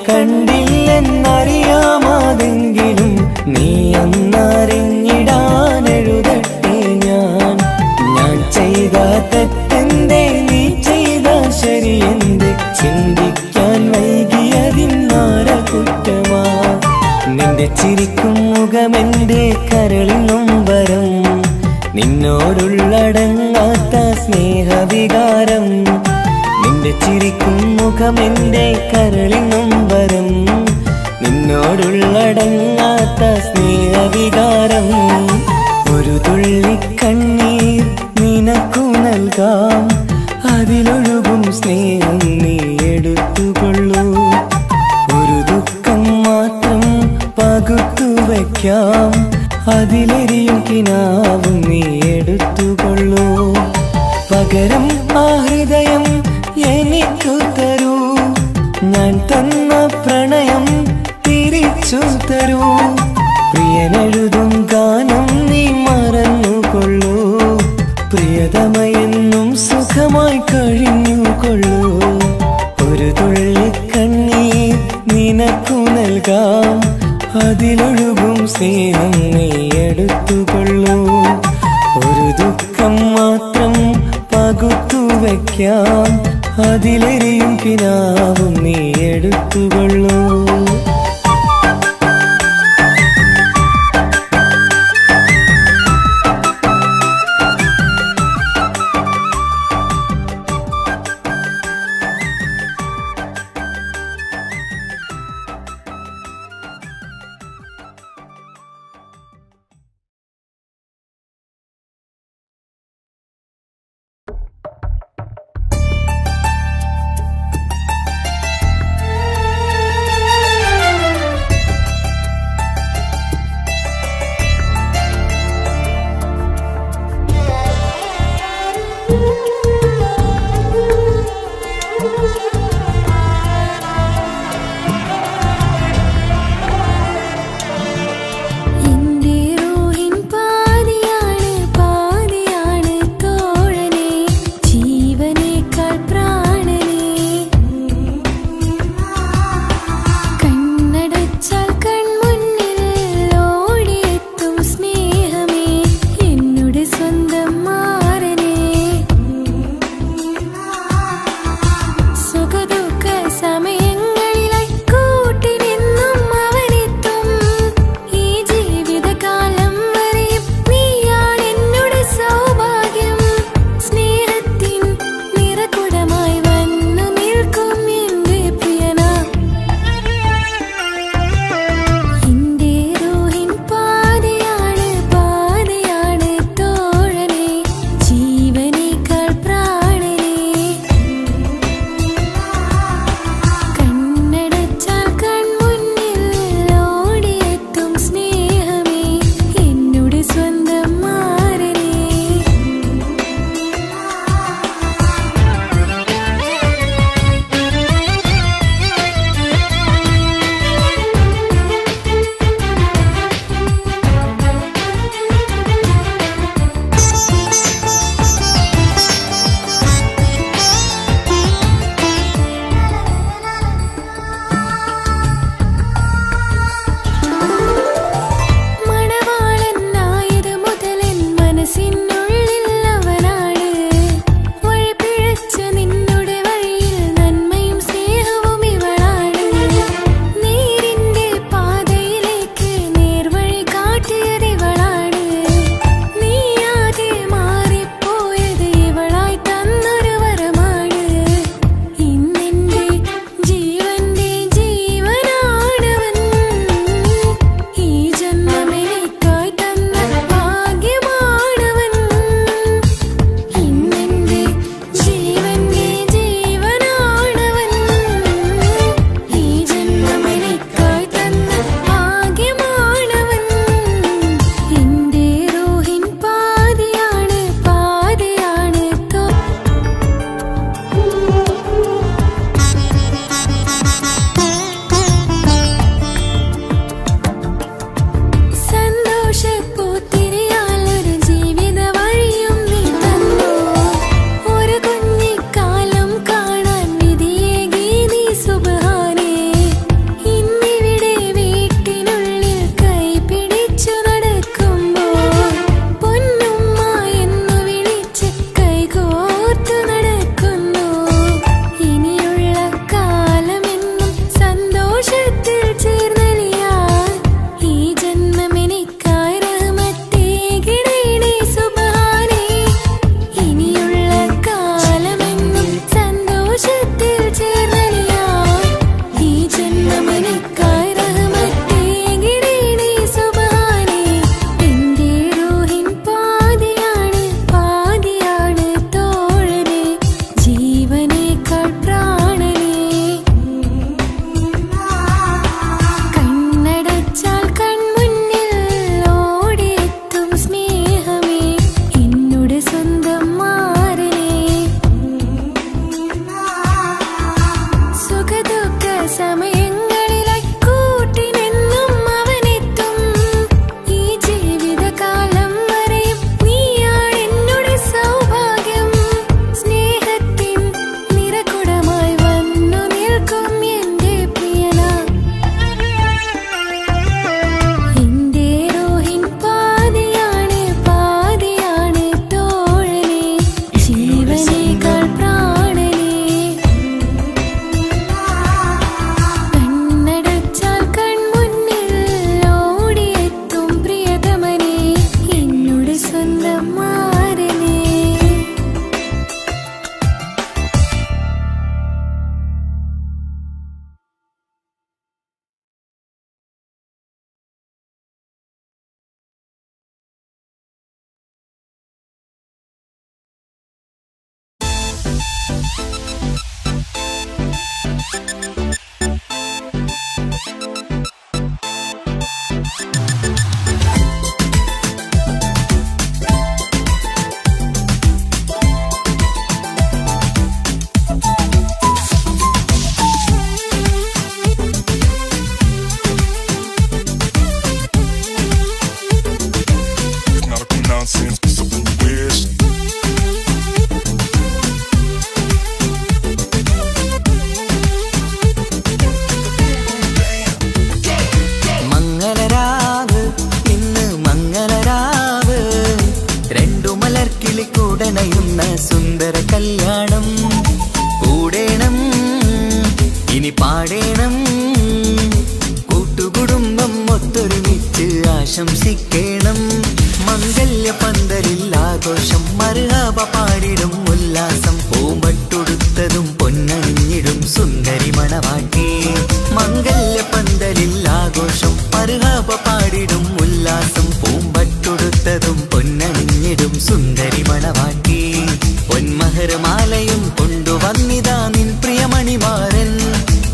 [SPEAKER 5] കണ്ടില്ലെന്നറിയാമാതെങ്കിലും നീ അന്നറിഞ്ഞിടാൻ എഴുതട്ടെ ഞാൻ ചെയ്ത തെറ്റെന്തേ നീ ചെയ്ത ശരിയെന്തേ ചിന്തിക്കാൻ വൈകിയതിന്നാര കുറ്റമാ നിന്റെ ചിരിക്കും മുഖമെന്റെ കരളിൽ നൊമ്പരം നിന്നോടുള്ളടങ്ങാത്ത സ്നേഹവികാരം നിന്റെ ചിരിക്കും മുഖമെന്റെ കരളിൽ നൊമ്പരം നിന്നോടുള്ളടങ്ങാത്ത സ്നേഹവികാരം ഒരു തുള്ളി കണ്ണീർ നിനക്കു നൽകാം അതിലൊഴുകും സ്നേഹം നീ എടുത്തുകൊള്ളൂ ഒരു ദുഃഖം മാത്രം പകുത്തു വയ്ക്കാം അതിലെരിയും കിനാവും നീ എടുത്തുകൊള്ളൂ പകരം ആ ഹൃദയം എനിക്കു തരൂ ഞാൻ തന്ന പ്രണയം തിരിച്ചു തരൂ പ്രിയനെഴുതും ഗാനം നീ മറന്നുകൊള്ളൂ പ്രിയതമയെന്നും സുഖമായി കഴിഞ്ഞുകൊള്ളൂ ഒരു തുള്ളി കണ്ണീർ നിനക്കു നൽകാം അതിലൊഴുകും സ്നേഹം നീ എടുത്തുകൊള്ളൂ ഒരു ദുഃഖം മാത്രം പകുത്തു വയ്ക്കാം അതിലെരിയും കിനാവും നീ എടുത്തുകൊള്ളൂ
[SPEAKER 2] ആശംസിക്കണം. മംഗല്യ പന്തലിൽ ആഘോഷം മർഹബ പാടിടും ഉല്ലാസം. പൂമ്പട്ടുടുത്തതും പൊന്നണിഞ്ഞിടും സുന്ദരി മണവാട്ടി. മംഗല്യ പന്തലിൽ ആഘോഷം മർഹബ പാടിടും ഉല്ലാസം. പൂമ്പട്ടുടുത്തതും പൊന്നണിഞ്ഞിടും സുന്ദരി മണവാട്ടി. പൊന്മഹർമാലയും കൊണ്ടുവന്നിതാ നിൻ പ്രിയമണിമാരൻ.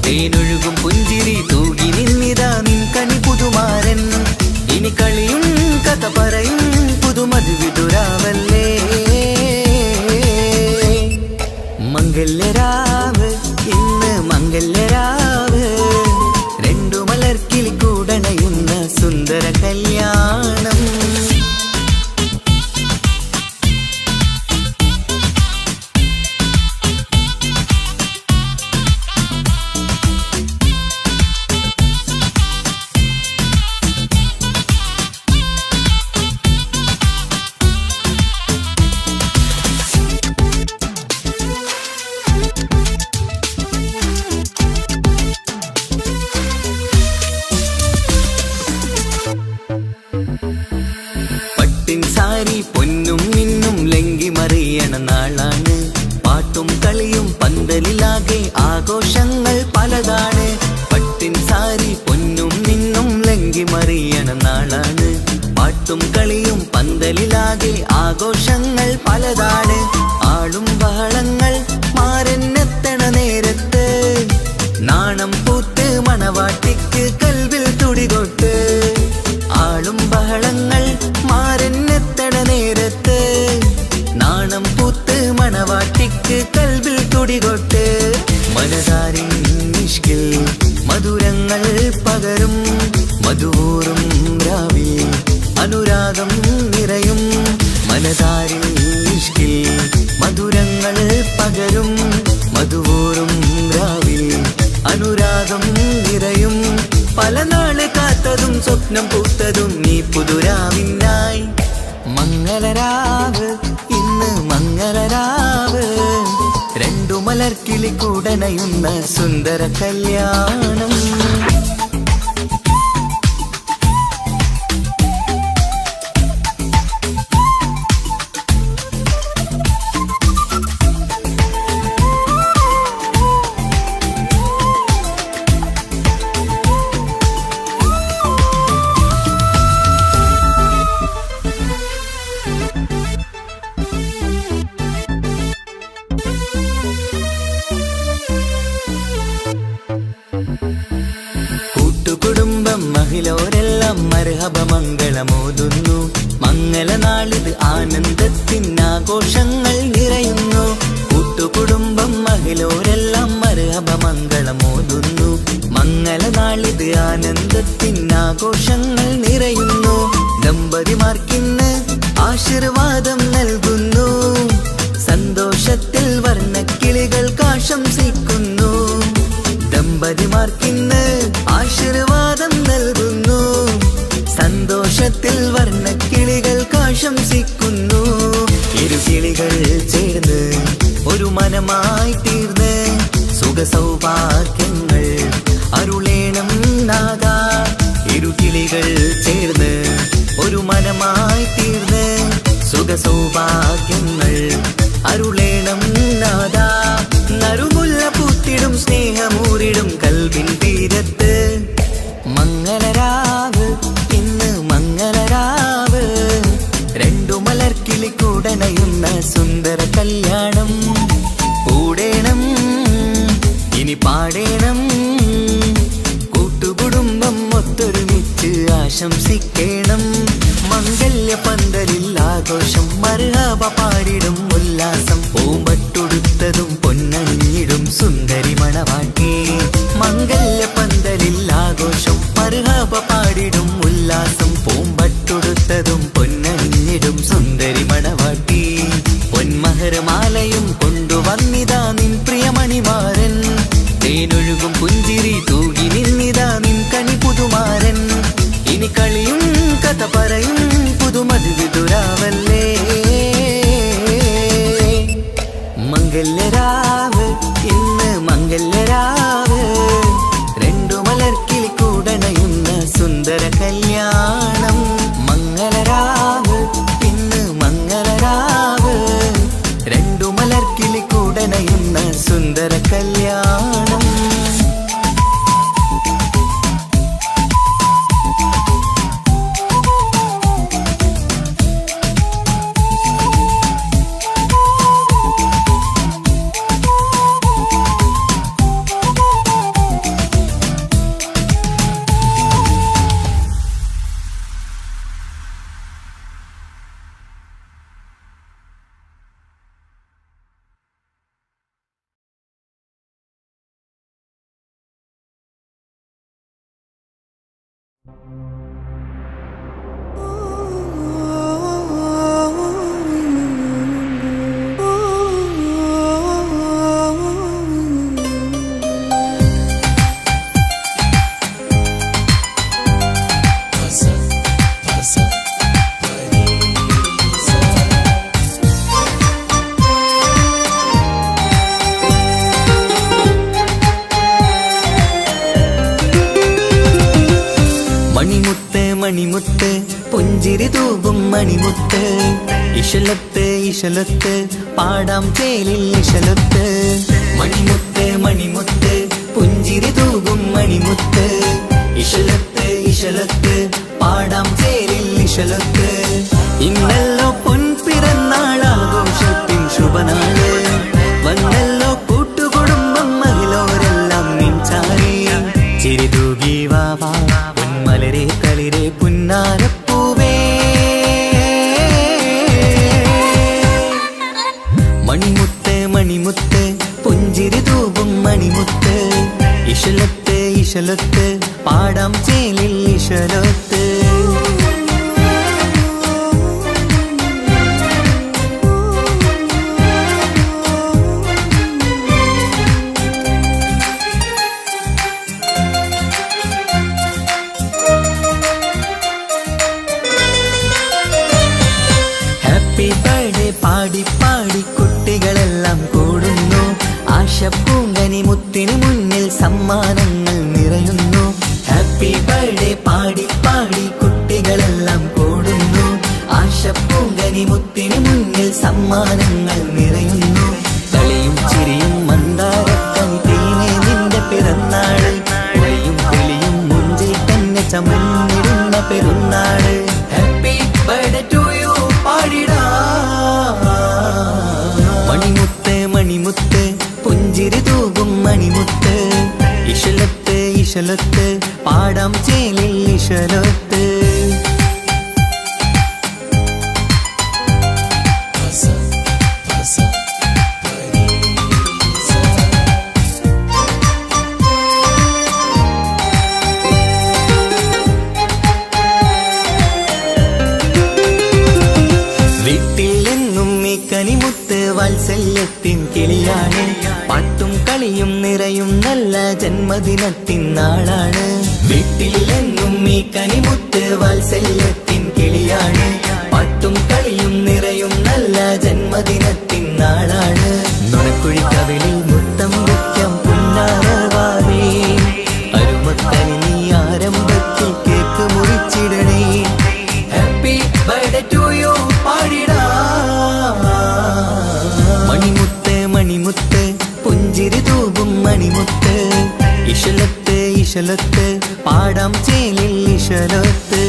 [SPEAKER 2] തേനൊഴുകും പുഞ്ചിരി തൂകി നിന്നിതാ നിൻ കണി പുതുമാരൻ. ഇനി കളിയും കഥ പറയും പുതുമധുവിതുരാവല്ലേ. മംഗല്യരാവ് ഇന്ന് മംഗല്യരാവ്. രണ്ടു മലർക്കിളി കൂടണയുന്ന സുന്ദര കല്യാണം. സാരി പൊന്നും മിന്നും ലങ്കി മറിയണ നാളാണ്. പാട്ടും കളിയും പന്തലിലാകെ ആഘോഷങ്ങൾ പലതാണ്. പട്ടിൻ സാരി പൊന്നും മിന്നും ലങ്കി മറിയണ നാളാണ്. പാട്ടും കളിയും പന്തലിലാകെ ആഘോഷങ്ങൾ പലതാണ്. ആളും ബഹളങ്ങൾ മാരെന്നെത്തണ നേരത്ത്. നാണം പൂത്ത് മണവാട്ടിക്ക് കൽവിൽ തുടികൊട്ട്. ആളും ബഹളങ്ങൾ മാരെന്നെത്തണ നേരത്ത്. നാണം പൂത്ത് മണവാട്ടിക്ക് കൽവിൽ തുടികൊട്ട്. മനതാരിൻ നിഷ്കിൽ മധുരങ്ങൾ പകരും. മധുവൂറും രാവിൽ അനുരാഗം നിറയും. മനതാരിൻ നിഷ്കിൽ മധുരങ്ങൾ പകരും. മധുവൂറും രാവിൽ അനുരാഗം നിറയും. പല നാള് കാത്തതും സ്വപ്നം പൂത്തതും നീ പുതുരാവിനായി. മംഗളരാവ് ഇന്ന് മംഗളരാവ്. രണ്ടു മലർക്കിളി കൂടണയുന്ന സുന്ദര കല്യാണം. കൂട്ടുകുടുംബം മഹിളോരെല്ലാം മർഹബ മംഗളമോതുന്നു. മംഗളനാളിത് ആനന്ദത്തിനാഘോഷങ്ങൾ നിറയുന്നു. കൂട്ടുകുടുംബം മഹിളോരെല്ലാം മർഹബ മംഗളമോതുന്നു. മംഗളനാളിത് ആനന്ദത്തിനാഘോഷങ്ങൾ നിറയുന്നു. ദമ്പതിമാർക്കിന്ന് ആശീർവാദം നൽകുന്നു. സന്തോഷത്തിൽ വർണ്ണക്കിളികൾക്ക് ആശംസിക്കുന്നു. ദമ്പതിമാർക്കിന്ന് ആശീർവാദം നൽകുന്നു. സന്തോഷത്തിൽ വർണ്ണക്കിളികൾക്ക് ആശംസിക്കുന്നു. ഇരുകിളികൾ ചേർന്ന് ഒരു മനമായി തീർന്ന് സുഖസൗഭാഗ്യങ്ങൾ അരുളേണം നാദാ. ഇരുകിളികൾ ചേർന്ന് ഒരു മനമായി തീർന്ന് സുഖസൗഭാഗ്യങ്ങൾ അരുളേണം നാദാ. നറുമുല്ല പൂത്തിടും സ്നേഹമൂരിടും കൽവിൻ തീരത്ത്. മംഗളരാവ് ഇന്ന് മംഗളരാവ്. രണ്ടു മലർക്കിളി കൂടണയുന്ന സുന്ദര കല്യാണം. കൂടേണം ഇനി പാടേണം. കൂട്ടുകുടുംബം ഒത്തൊരുമിച്ച് ആശംസിക്കണം. മംഗല്യ പന്തലിൽ ആഘോഷം മർഹബ പാടിടും ഉല്ലാസം. പൂമ്പട്ടുടുത്തതും പൊന്നണിഞ്ഞിടും സുന്ദരി മണവാട്ടി. മംഗല്യ പന്തലിൽ ആഘോഷം മർഹബ പാടിടും ഉല്ലാസം. പൂമ്പട്ടുടുത്തതും പൊന്നണിഞ്ഞിടും സുന്ദരി മണവാട്ടി. പൊന്മഹർമാലയും കൊണ്ടുവന്നിതാ നിൻ പ്രിയമണിമാരൻ. തേനൊഴുകും പുഞ്ചിരി തൂകി നിന്നിതാ നിൻ കണി പുതുമാരൻ. ഇനി കളിയും മണിമുത്ത് മണിമുത്ത് പുഞ്ചിരി തൂകും മണിമുത്ത് ഇശലത്ത് ഇശലത്ത് പാടാം ചേലിൽ ഇശലത്ത് മണിമുത്ത് മണിമുത്ത് പുഞ്ചിരി തൂകും മണിമുത്ത് ഇശലത്ത് ഇശലത്ത് പാടാം ചേലിൽ ഇശലത്ത് ഇന്നല്ലോ പൊൻപിറന്നാളാഘോഷത്തിൻ ശുഭനാള് വന്നല്ലോ കൂട്ടുകുടുംബം മഹിളോരെല്ലാം നിൻചാരി ചിരി തൂകി വാവാ മലരെ കളിരെ പുന്നാരപ്പൂവേ മണിമുത്ത് മണിമുത്ത് പുഞ്ചിരി തൂകും മണിമുത്ത് ഇശലത്ത് ഇശലത്ത് പാടാം ചേലിൽ ഇശലത്ത് പാടി പാടി കുട്ടികളെല്ലാം കൂടുന്നു ആശപ്പൂങ്കനി മുത്തിന് മുന്നിൽ സമ്മാനങ്ങൾ നിറയുന്നു ഹാപ്പി ബർത്ത്ഡേ പാടി പാടി കുട്ടികളെല്ലാം കൂടുന്നു ആശപ്പൂങ്കനി മുത്തിന് മുന്നിൽ സമ്മാനങ്ങൾ നിറയുന്നു കളിയും ചിരിയും മന്ദാരക്കനി തേനെ നിന്റെ പിറന്നാള് ഒളിയും തെളിയും മുഞ്ചിൽ തന്നെ ചമന്നിടുന്ന പെരുന്നാള് ഹാപ്പി ബർത്ത്ഡേ ടു യു പാടിടാ മണിമുത്ത് മണിമുത്ത് പുഞ്ചിരി തൂകും മണിമുത്ത് ഇശലത്ത് ഇശലത്ത് പാടാം ചേലിൽ ഇശലത്ത് കനിമുത്ത് വാത്സല്യത്തിൻ കിളിയാണ് പാട്ടും കളിയും നിറയും നല്ല ജന്മദിനത്തിൻ നാളാണ് വീട്ടിലെങ്ങും ഈ കനിമുത്ത് വാത്സല്യത്തിൻ കിളിയാണ് പാട്ടും കളിയും നിറയും നല്ല ജന്മദിനത്തിൻ നാളാണ് നുണക്കുഴിക്കവിളിൽ മുത്തം വയ്ക്കാം പുന്നാരവാവേ അരുമക്കനി നീ ആരംഭത്തിൽ കേക്ക് മുറിച്ചിടണേ ഹാപ്പി ബർത്ത്ഡേ ടു യു പാടിടാ മണിമുത്ത് മണിമുത്ത് പുഞ്ചിരി തൂകും മണിമുത്ത് ഇശലത്ത് ഇശലത്ത് പാടാം ചേലിൽ ഇശലത്ത്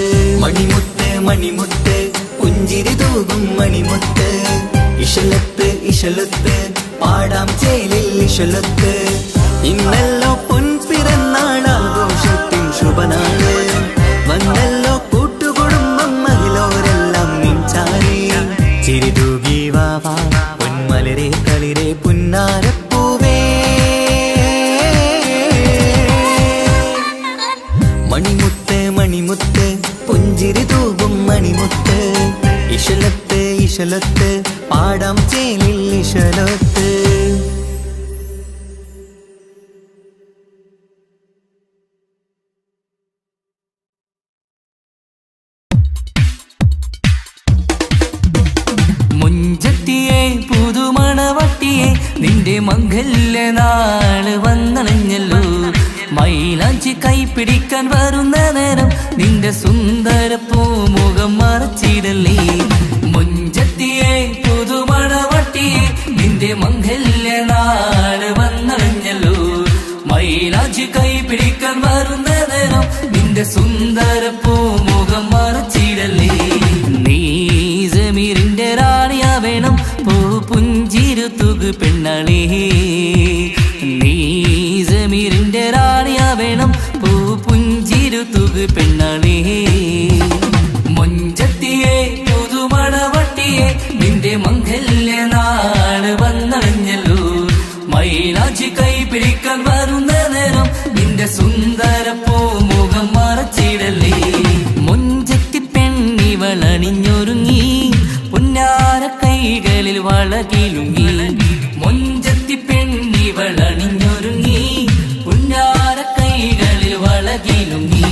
[SPEAKER 2] മണിമുത്ത് മണിമുത്ത് പുഞ്ചിരി തൂകും മണിമുത്ത് ഇശലത്ത് ഇശലത്ത് പാടാം ചേലിൽ ഇശലത്ത് ഇന്നല്ലോ പൊൻപിറന്നാളാഘോഷത്തിൻ ശുഭനാള് വന്നല്ലോ കൂട്ടുകുടുംബം മഹിളോരെല്ലാം നിൻചാരി ചിരി തൂകി വാവാ പൊന്മലരെ കളിരെ പുന്നാരപ്പൂവേ മണിമുത്ത് മണിമുത്ത് പുഞ്ചിരി തൂകും മണിമുത്ത് ഇശലത്ത് ഇശലത്ത് പാടാം ചേലിൽ ഇശലത്ത്
[SPEAKER 6] മുഞ്ചത്തിയെ പുതുമണവട്ടിയെ നിന്റെ മംഗല്യ നാള് വന്നണഞ്ഞല്ലോ മൈലാഞ്ചി കൈപ്പിടിക്കാൻ വരുന്ന നേരം നിന്റെ സുന്ദര പൂമുഖം മറച്ചിടല്ലേ മുഞ്ചത്തിയെ പുതുമണവട്ടിയെ നിന്റെ മംഗല്യ നാള് വന്നണഞ്ഞല്ലോ മൈലാഞ്ചി കൈപ്പിടിക്കാൻ വരുന്ന നേരം നിന്റെ സുന്ദര പൂമുഖം മറച്ചിടല്ലേ നീ ജമീറിന്റെ റാണിയാ വേണം പൂ പുഞ്ചിരു തുകു പെണ്ണളേ നീ ജമീറിന്റെ റാണിയാ വേണം പൂ പുഞ്ചിരു തുകു പെണ്ണളേ മുഞ്ചത്തിയെ പുതുമണവട്ടിയെ നിന്റെ മംഗല്യ നാള് വന്നണഞ്ഞല്ലോ മൈലാഞ്ചി കൈപിടിക്കാൻ വരുന്ന നേരം നിന്റെ സുന്ദര പൂമുഖം മറച്ചിടല്ലേ വളകിലുങ്ങി മൊഞ്ചത്തി പെണ്ണിവളണിഞ്ഞൊരുങ്ങി പുന്നാര കൈകളിൽ വളകിലുങ്ങി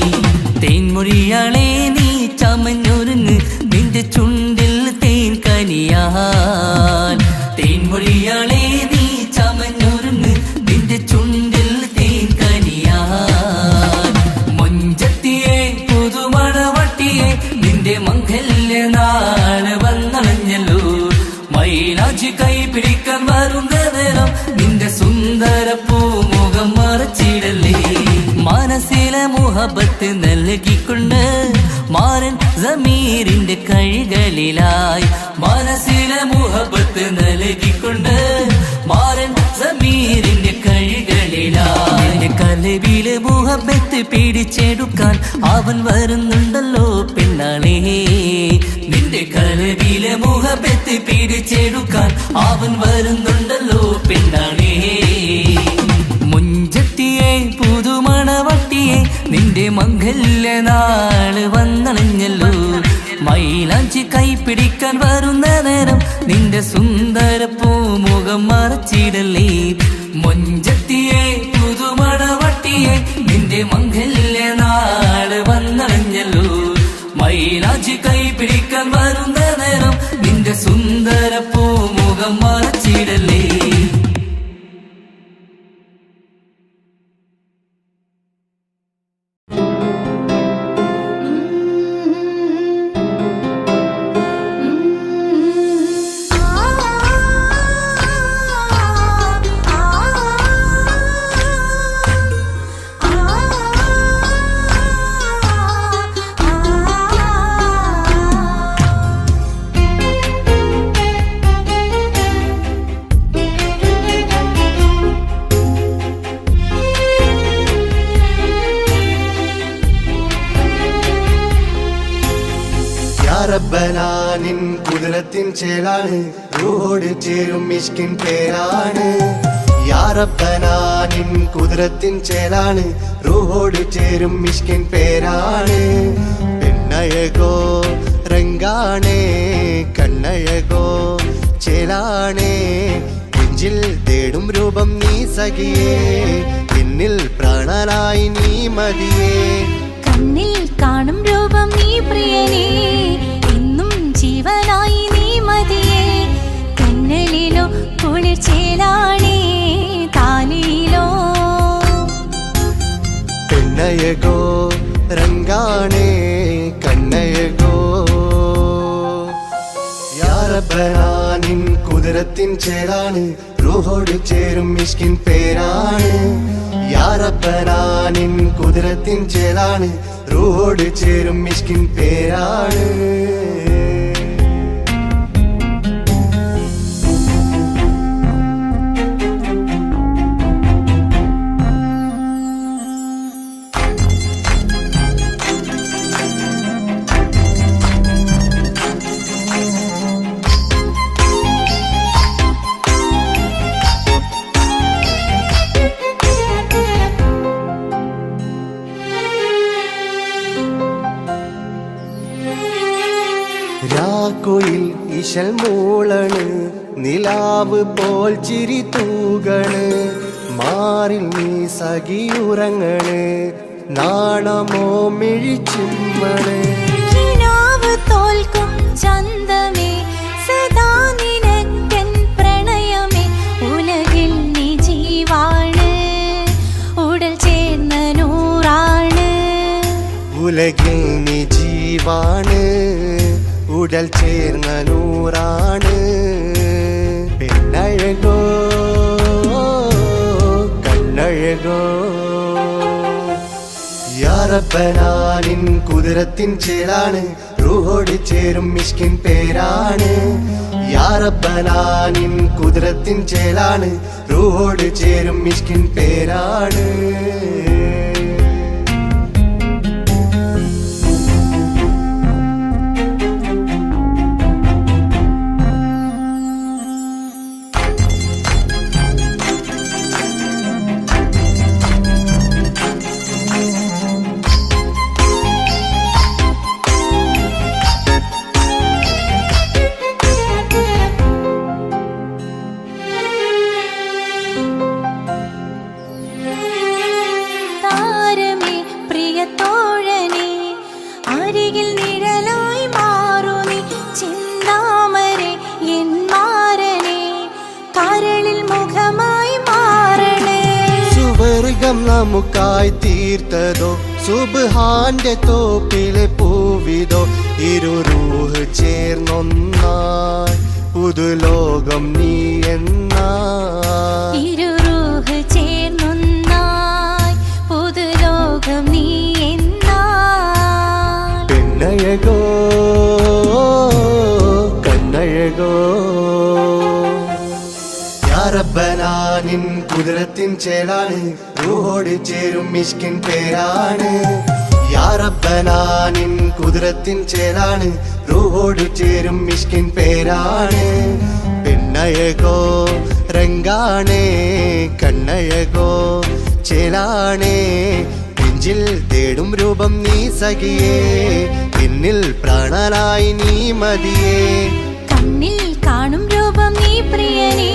[SPEAKER 6] തേൻമൊഴിയാളെ നീ ചമഞ്ഞൊരുങ്ങ് നിന്റെ ചുണ്ടിൽ തേൻ കനിയാൻ തേൻമൊഴിയാളെ നീ ചമഞ്ഞൊരുങ്ങ് നിന്റെ ചുണ്ടിൽ തേൻ കനിയാൻ മൊഞ്ചത്തിയെ പുതുമണവട്ടിയെ നിന്റെ മംഗല്യ നാള് വന്നണഞ്ഞല്ലോ മൈലാഞ്ചി കൈ പിടിക്കാൻ വരുന്ന നേരം നിന്റെ സുന്ദര പൂമുഖം മറച്ചിടല്ലേ മനസ്സിലെ മുഹബത്ത് നൽകിക്കൊണ്ട് മാരൻ സമീറിന്റെ കൈകളിലായി മനസ്സിലെ മുഹബത്ത് നൽകിക്കൊണ്ട് മാരൻ സമീറിന്റെ കൈകളിലായി കലവിലെ മുഹബത്ത് പിടിച്ചെടുക്കാൻ അവൻ വരുന്നുണ്ടല്ലോ പെണ്ണാളേ നിന്റെ കലവിലെ മുഹബത്ത് പിടിച്ചെടുക്കാൻ അവൻ വരുന്നുണ്ടല്ലോ പെണ്ണാളേ മുഞ്ചത്തിയെ പുതുമണവട്ടിയെ നിന്റെ മംഗല്യ നാള് വന്നണഞ്ഞല്ലോ മൈലാഞ്ചി കൈ പിടിക്കാൻ വരുന്ന നേരം നിന്റെ സുന്ദര പൂമുഖം മറച്ചിടല്ലേ മുഞ്ചത്തിയെ പുതുമണവട്ടിയെ നിന്റെ മംഗല്യ നാള് വന്നണഞ്ഞല്ലോ മൈലാഞ്ചി കൈ പിടിക്കാൻ വരുന്ന നേരം നിന്റെ സുന്ദര പൂമുഖം മറച്ചിടല്ലേ
[SPEAKER 7] റബ്ബനാനിൻ കുതിരത്തിൻ ചേലാണ് റൂഹോട് ചേരും മിഷ്കിൻ പേരാണ് യാ റബ്ബനാനിൻ കുതിരത്തിൻ ചേലാണ് റൂഹോട് ചേരും മിഷ്കിൻ പേരാണ് പെണ്ണഴകോ രംഗാണേ കണ്ണഴകോ ചേലാണേ നെഞ്ചിൽ തേടും രൂപം നീ സഖിയേ എന്നിൽ പ്രാണനായി നീ മതിയേ
[SPEAKER 8] കണ്ണിൽ കാണും രൂപം നീ പ്രിയനേ ഇന്നും ജീവനായി നീ മതിയേ കണ്ണലിലോ കുളിർച്ചേലാണേ താലിയിലോ
[SPEAKER 7] പെണ്ണഴകോ രംഗാണേ കണ്ണഴകോ യാ റബ്ബനാനിൻ കുതിരത്തിൻ ചേലാണ് റൂഹോട് ചേരും മിഷ്കിൻ പേരാണ് യാ റബ്ബനാനിൻ കുതിരത്തിൻ ചേലാണ് റൂഹോട് ചേരും മിഷ്കിൻ പേരാണ് രാക്കുയിൽ ഇശൽ മൂളണ് നിലാവ് പോൽ ചിരി തൂകണ് മാറിൽ നീ സഖിയുറങ്ങണ് നാണമോ മിഴിച്ചുമ്മണ്
[SPEAKER 8] കിനാവ് തോൽക്കും ചന്തമേ സദാ നിനക്കൻ പ്രണയമേ ഉലകിൽ നീ ജീവാണ് ഉടൽ ചേർന്ന നൂറാണ്
[SPEAKER 7] ഉലകിൽ നീ ജീവാണ് ഉടൽ ചേർന്ന നൂറാണ് പെണ്ണഴകോ കണ്ണഴകോ യാ റബ്ബനാനിൻ കുതിരത്തിൻ ചേലാണ് റൂഹോട് ചേരും മിഷ്കിൻ പേരാണ് യാ റബ്ബനാനിൻ കുതിരത്തിൻ ചേലാണ് റൂഹോട് ചേരും മിഷ്കിൻ പേരാണ് നമുക്കായി തീർത്തതോ സുബ്ഹാന്റെ തോപ്പിലെ പൂവിതോ ഇരുറൂഹ് ചേർന്നൊന്നായി പുതുലോകം നീ എന്നായി
[SPEAKER 8] ഇരുറൂഹ് ചേർന്നൊന്നായി പുതുലോകം നീ എന്നായി
[SPEAKER 7] പെണ്ണഴകോ കണ്ണഴകോ യാ റബ്ബനാ നിൻ കുദ്റത്തിൻ ചേലാണ് റൂഹോട് ചേരും മിഷ്കിൻ പേരാണ് യാ റബ്ബനാ നിൻ കുദ്റത്തിൻ ചേലാണ് റൂഹോട് ചേരും മിഷ്കിൻ പേരാണ് പെണ്ണഴകോ രംഗാണേ കണ്ണഴകോ ചേലാണേ നെഞ്ചിൽ തേടും രൂപം നീ സഖിയേ എന്നിൽ പ്രാണനായി നീ മതിയേ
[SPEAKER 8] കണ്ണിൽ കാണും രൂപം നീ പ്രിയനേ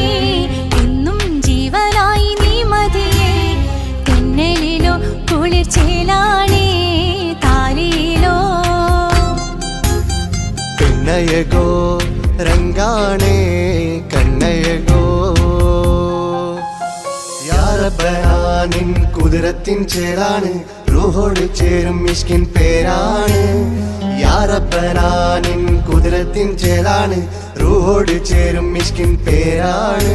[SPEAKER 8] എന്നും ജീവനായി നീ മതിയേ തെന്നലിലോ കുളിർ ചേലാണേ താലിയിലോ
[SPEAKER 7] പെണ്ണഴകോ രംഗാണേ കണ്ണഴകോ യാ റബ്ബനാ നിൻ കുദ്റത്തിൻ ചേലാണ് റൂഹോട് ചേരും മിഷ്കിൻ പേരാണ് യാ റബ്ബനാ നിൻ കുദ്റത്തിൻ ചേലാണ് റൂഹോട് ചേരും മിഷ്കിൻ പേരാണ്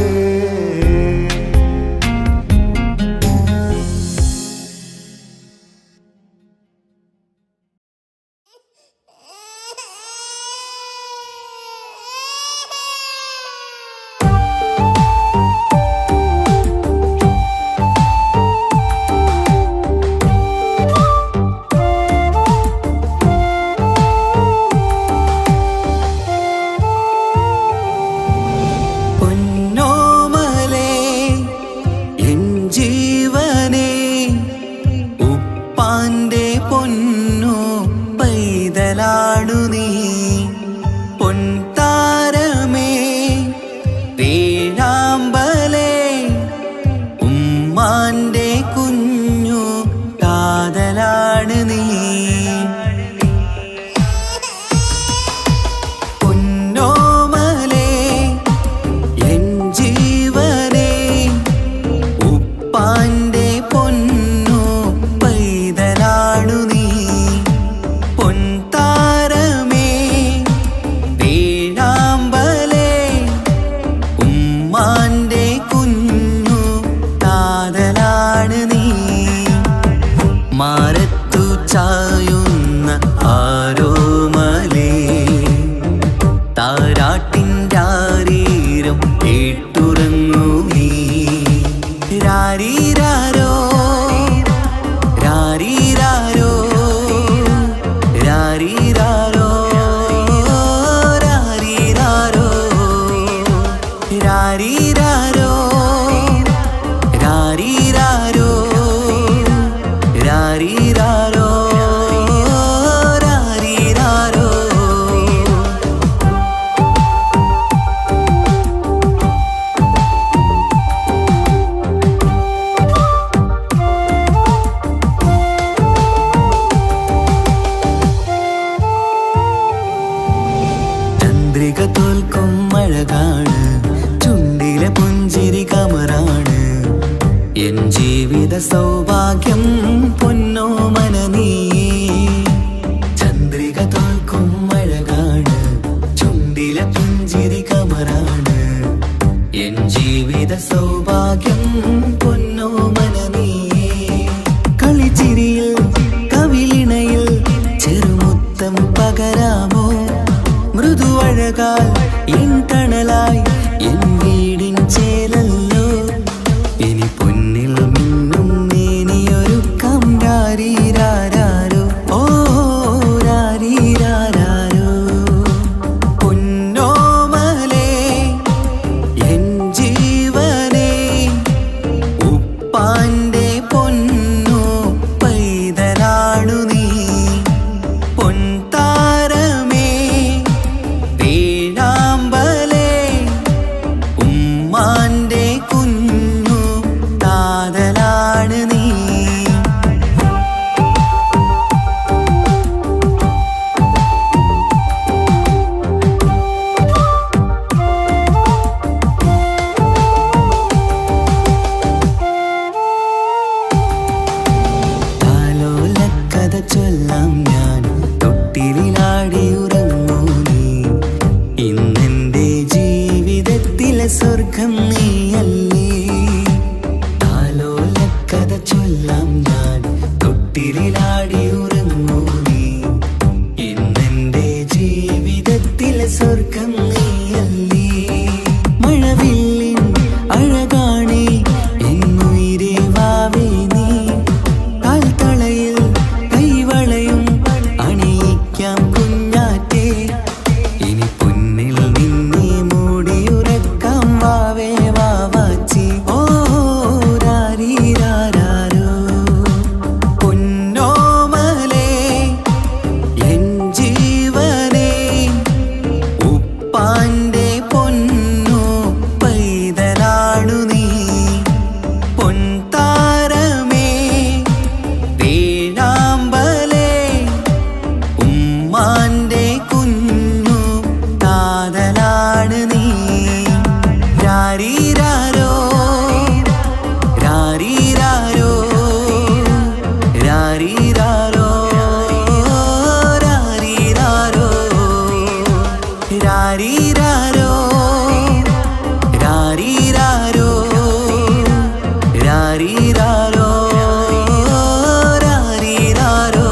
[SPEAKER 5] എൻ ജീവിത സൗഭാഗ്യം പൊന്നോമന തൊട്ടിലാടി ഉറങ്ങൂ നീ എന്നെന്റെ ജീവിതത്തിലെ സ്വർഗം നീയല്ലേ മഴവില്ലിൻ അഴകാണേ എന്നുയിരേ വാവേ നീ കാൽത്തളയിൽ കൈവളയും അണിയിക്കാം കുഞ്ഞാറ്റേ ഇനി പൊന്നിൽ നിന്നെ മൂടിയുറക്കാം വാവേ വാവാച്ചി ഓ രാരീരാരോ പൊന്നോമലേ എൻ ജീവനേ ഉപ്പാന്റെ പൊന്നു പൈതലാണു നീ പൊൻതാരമേ വേഴാമ്പലേ ഉമ്മാന്റെ കുഞ്ഞു കാതലാണ് നീ രാരീരാരോ രാരീരാരോ രാരീരാരോ രാരീരാരോ രാരീരാരോ രാരീരാരോ രാരീരാരോ രാരീരാരോ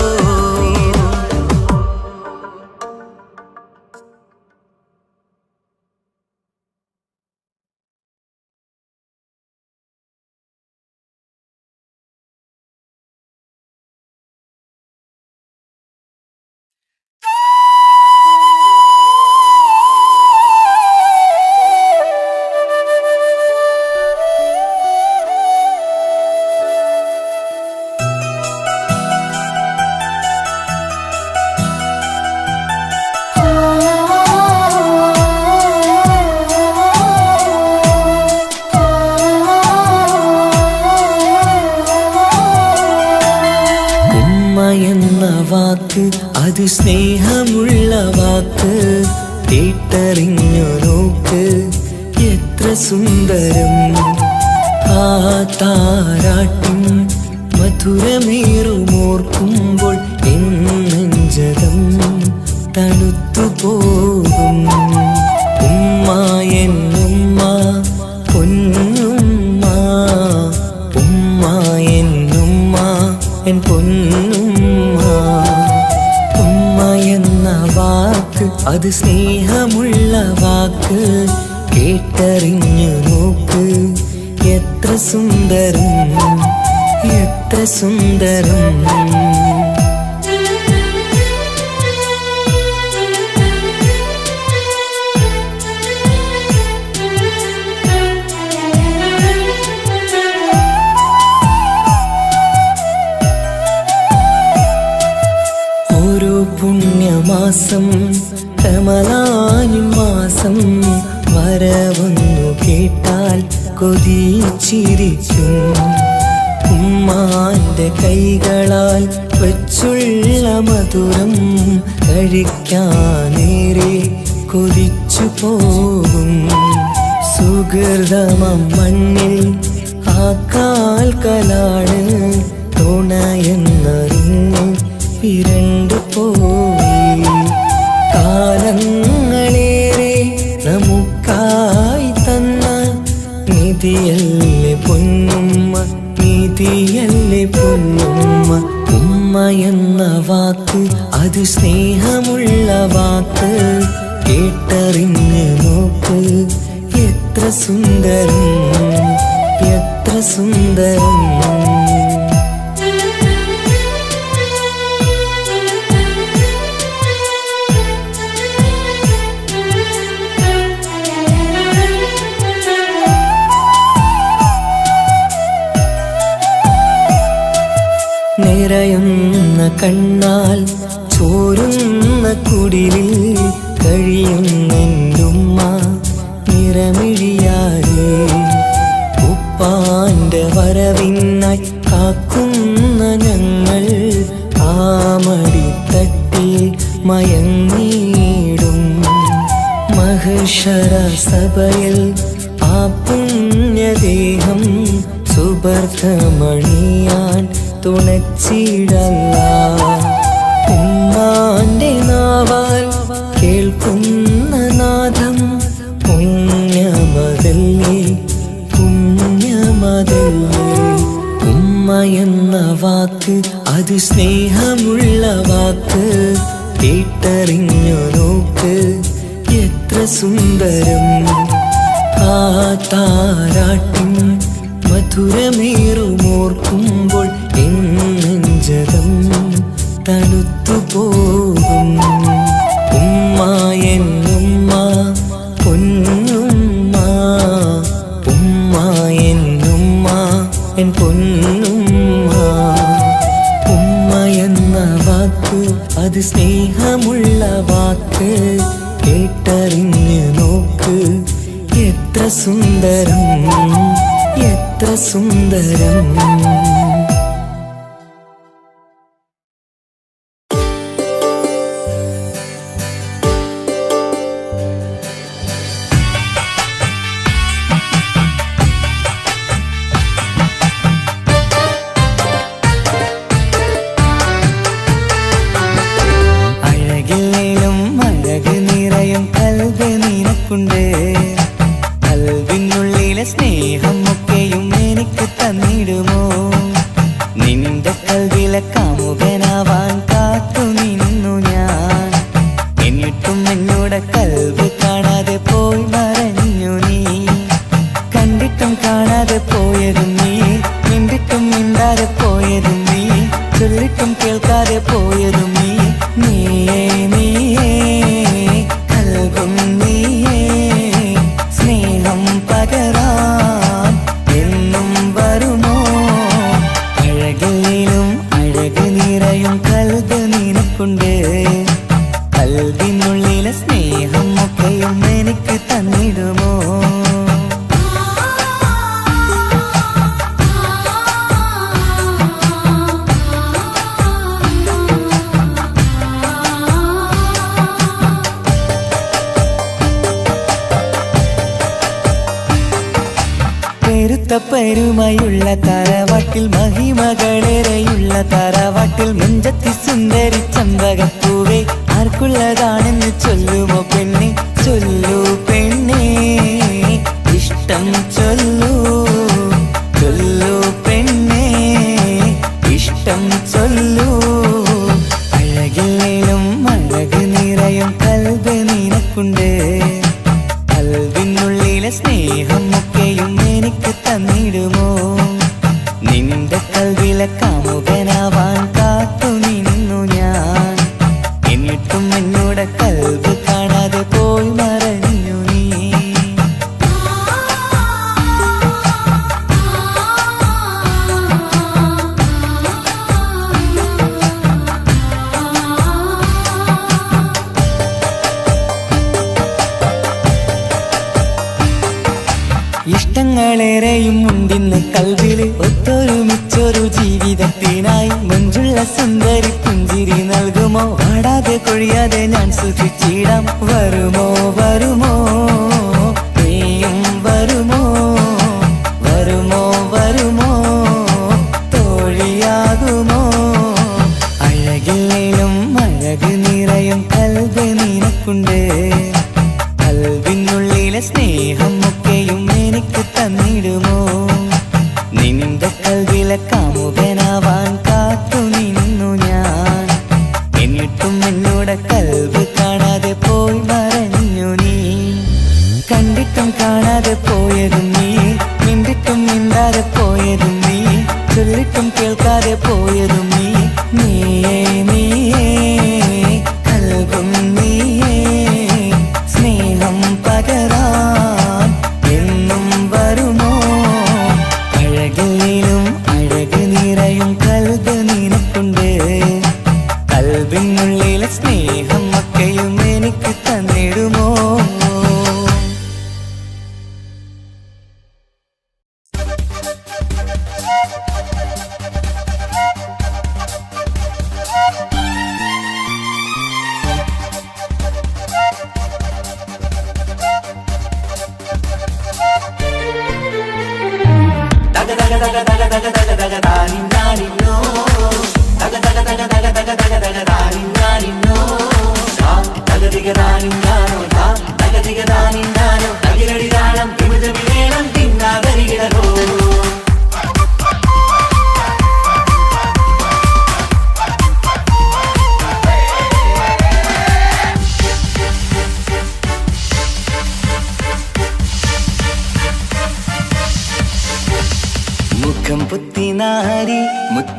[SPEAKER 5] ഉമ്മ എന്ന വാക്ക് അത് സ്നേഹമുള്ള വാക്ക് കേട്ടറിഞ്ഞു നോക്ക് എത്ര സുന്ദരം ആ താരാട്ടും മധുരമേറുമോർക്കുമ്പോൾ എൻ നെഞ്ചകം തണുത്തു പോകും ഉമ്മ എന്നുമ്മ പൊന്നുമ്മ ഉമ്മ എന്നുമ്മ എൻ പൊന്നുമ്മ ഉമ്മ എന്ന വാക്ക് അത് സ്നേഹമുള്ള വാക്ക് കേട്ടറിഞ്ഞു നോക്ക് എത്ര സുന്ദരം എത്ര സുന്ദരം ഓരോ പുണ്യമാസം റമളാനിൻ മാസം വരവൊന്നു കേട്ടാൽ കൊതിച്ചിരിക്കും ഉമ്മാന്റെ കൈകളാൽ വച്ചുള്ള മധുരം കഴിക്കാനേറെ കൊതിച്ചു പോകും സുഹൃതമം മണ്ണിൽ ആ കാൽക്കലാണ് തുണയെന്നറിഞ്ഞ് വിരണ്ടു പോയി കാലങ്ങളേറെ നമുക്കായി തന്ന നിധിയല്ലേ പൊന്നുമ്മ നിധിയല്ലേ പൊന്നുമ്മ ഉമ്മ എന്ന വാക്ക് അത് സ്നേഹമുള്ള വാക്ക് കേട്ടറിഞ്ഞ് നോക്ക് എത്ര സുന്ദരം എത്ര സുന്ദരം നിറയുന്ന കണ്ണാൽ ചോരുന്ന കുടിലിൽ കഴിയുന്നെന്റുമ്മ നിറമിഴിയാരേ ഉപ്പാന്റെ വരവിനായി കാക്കുന്ന ഞങ്ങൾ ആമടിത്തട്ടിൽ മയങ്ങിയിടും മഹശര സഭയിൽ ആ പുണ്യദേഹം സുബർദ്ധമണിയാൻ തുണച്ചിടല്ല ഉമ്മാന്റെ നാവാൽ കേൾക്കുന്ന നാദം പുണ്യമതല്ലേ പുണ്യമതല്ലേ ഉമ്മ എന്ന വാക്ക് അത് അത് സ്നേഹമുള്ള വാക്ക് കേട്ടറിഞ്ഞു നോക്ക് എത്ര സുന്ദരം ആ താരാട്ടിൻ മധുരമേറുമോർക്കുമ്പോൾ എൻ നെഞ്ചകം തണുത്തു പോകും ഉമ്മ എന്നുമ്മ പൊന്നുമ്മ ഉമ്മ എന്നുമ്മ എൻ പൊന്നുമ്മ ഉമ്മ എന്ന വാക്ക് അത് സ്നേഹമുള്ള വാക്ക് കേട്ടറിഞ്ഞു നോക്ക് എത്ര സുന്ദരം എത്ര സുന്ദരം. അഴകില്ലേലും അഴക് നിറയും കൽബ് നിനക്കുണ്ട് കൽബിനുള്ളിലെ സ്നേഹം ഒക്കെയും എനിക്ക് തന്നിടുമോ നിന്റെ കൽവിലെ കാമുകനാവാൻ കാത്തു നിന്നു ഞാൻ എന്നിട്ടും എന്നോട് കൽബ് കാണാതെ പോയി മറഞ്ഞു നീ കണ്ടിട്ടും കാണാതെ പോയതും നീ മിണ്ടിട്ടും മിണ്ടാതെ പോയതും നീ ചൊല്ലിട്ടും കേൾക്കാതെ പോയതും നീ നീയേ നീയേ കൽബും നീയേ സ്നേഹം പകരാൻ എന്നും വരുമോ അഴകിലും അഴക് നിറയും കൽബ് നിനക്കുണ്ട് കൽബിനുള്ളിലെ സ്നേഹം ഒക്കെയും എനിക്ക് തന്നിടുമോ പെരുത്ത പെരുമയുള്ള തറവാട്ടിൽ മഹിമകളേറെയുള്ള തറവാട്ടിൽ മുഞ്ചത്തി സുന്ദരി ചമ്പകപ്പൂവേ ആർക്കുള്ളതാണെന്ന് ചൊല്ലുമോ പെണ്ണെ ചൊല്ലൂ പെണ്ണേ ഇഷ്ടം ചൊല്ലൂ ചൊല്ലൂ പെണ്ണേ ഇഷ്ടം ചൊല്ലൂ അഴകില്ലേലും അഴക് നിറയും കൽബ് നിനക്കുണ്ട് കൽബിനുള്ളിലെ സ്നേഹം ഒക്കെയും എനിക്ക് തന്നിടുമോ നിന്റെ കൽവിലെ കാമുകനാവാൻ കാത്തു നിന്നു ഞാൻ എന്നിട്ടും എന്നോട് കൽബ് കാണാതെ പോയി മറഞ്ഞു നീ ഇഷ്ടങ്ങളേറെയും ഉണ്ടിന്ന് കൽവില് ഒത്തൊരുമിച്ചൊരു ജീവിതത്തിനായി മഞ്ചുള്ള സുന്ദരി പുഞ്ചിരി നൽകുമോ പാടാതെ കൊഴിയാതെ ഞാൻ സൂക്ഷിച്ചിടാം വരുമോ വരുമോ നീയും വരുമോ വരുമോ വരുമോ തോഴിയാകുമോ അഴകില്ലേലും അഴക് നിറയും കൽബ് നിനക്കുണ്ട് കൽബിനുള്ളിലെ സ്നേഹം ഒക്കെയും എനിക്ക് തന്നിടുമോ നിന്റെ കൽവിലെ കാമുകനാവാൻ കാത്തു നിന്നു ഞാൻ എന്നിട്ടും എന്നോട് കൽബ് കാണാതെ പോയി മറഞ്ഞു നീ കണ്ടിട്ടും കാണാതെ പോയതും നീ മിണ്ടിട്ടും മിണ്ടാതെ പോയതും നീ ചൊല്ലിട്ടും കേൾക്കാതെ പോയതും നീ നീയേ നീയേ കൽബും നീയേ സ്നേഹം പകരാൻ എന്നും വരുമോ അഴകിലും അഴക് നിറയും കൽബ് നിനക്കുണ്ട് കൽബിനുള്ളിലെ സ്നേഹം ഒക്കെയും എനിക്ക് തന്നിടുമോ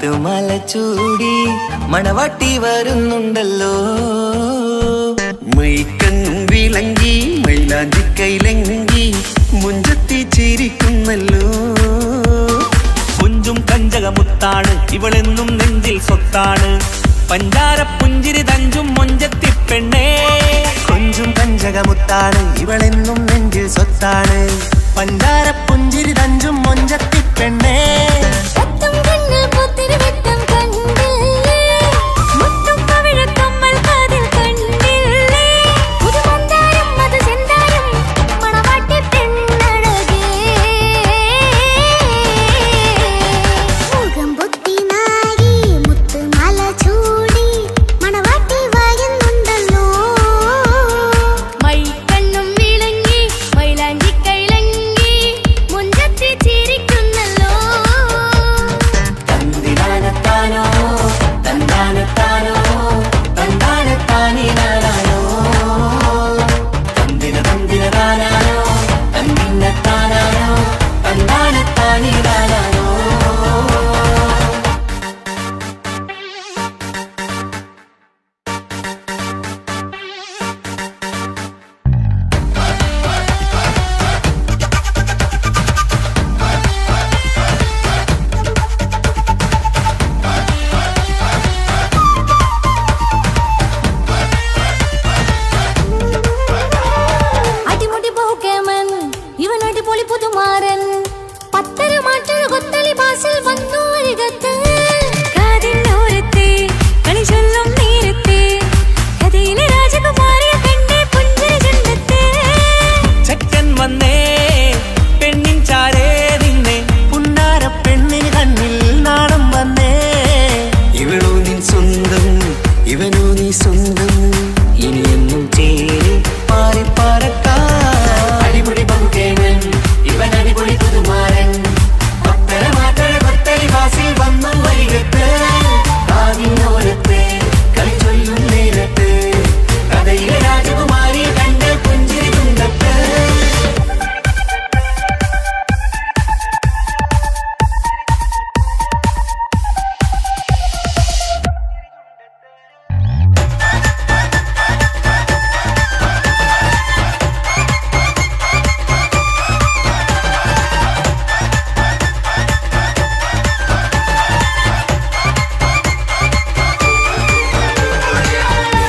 [SPEAKER 5] പട്ടുമല ചൂടി മണവാട്ടി വരുന്നുണ്ടല്ലോ.
[SPEAKER 3] മൈക്കണ്ണും വിളങ്ങി മൈലാഞ്ചി കൈലങ്കി മുഞ്ചത്തി ചിരിക്കുന്നല്ലോ.
[SPEAKER 4] കുഞ്ചും കഞ്ചകമുത്താണ് ഇവളെന്നും നെഞ്ചിൽ സ്വത്താണ്. പഞ്ചാര പുഞ്ചിരി തഞ്ചും മൊഞ്ചത്തി പെണ്ണേ.
[SPEAKER 2] കൊഞ്ചും കഞ്ചകമുത്താണ് ഇവളെന്നും നെഞ്ചിൽ സ്വത്താണ്. പഞ്ചാര പുഞ്ചിരി തഞ്ചും മൊഞ്ചത്തി പെണ്ണേ.
[SPEAKER 8] സത്തം കണ്ണിൽ പുത്തിരി വെട്ടം കണ്ടില്ലേ, മുത്തും പവിഴക്കമ്മൽ കാതിൽ കണ്ടില്ലേ, പുതുമന്ദാരം മധുചന്ദാരം മണവാട്ടി പെണ്ണഴകേ. മുഖം പൊത്തി നാരി മുത്തുമാല ചൂടി മണവാട്ടി വരുന്നുണ്ടല്ലോ. മൈക്കണ്ണും വിളങ്ങി മൈലാഞ്ചി കൈലങ്കി മുഞ്ചത്തി ചിരിക്കുന്നല്ലോ.
[SPEAKER 6] തന്തിനാനത്താനോ തന്താനത്താനോ തന്താനത്താനിനാനോ തന്തിന തന്തിനതാനാനോ തന്തിന്നത്താനാനോ തന്താനത്താനിനാനോ.
[SPEAKER 8] അടിമുടി പോകേമൻ ഇവൻ അടിപൊളി പുതുമാരൻ. പത്തര മാറ്റൊരു കൊത്തളി ബാസിൽ വന്നു അരികത്ത്. കാതിനോരത്തെ കളി ചൊല്ലും നേരത്തെ കഥയിലെ രാജകുമാരിയെ കണ്ടേ പുഞ്ചിരി ചെന്നത്തെ.
[SPEAKER 4] ചെക്കൻ വന്നേ പെണ്ണിൻ ചാരേ നിന്നെ.
[SPEAKER 2] പുന്നാര പെണ്ണിന് കണ്ണിൽ നാണം വന്നേ.
[SPEAKER 3] ഇവളോ നിൻ സ്വന്തം ഇവനോ നീ സ്വന്തം.
[SPEAKER 6] ഇനിയെന്നും ചേരി പാറി പറക്കാം. അടിപൊളി ബഹുകേമൻ ഇവൻ അടിപൊളി പുതുമാരൻ. പത്തര മാറ്റഴ കൊത്തലി വാസിൽ വന്നു വരികത്ത്. കാവിനോരത്ത് കളി ചൊല്ലും നേരത്ത് കഥയിലെ രാജകുമാരി കണ്ട് പുഞ്ചിരി തുണ്ടത്ത്.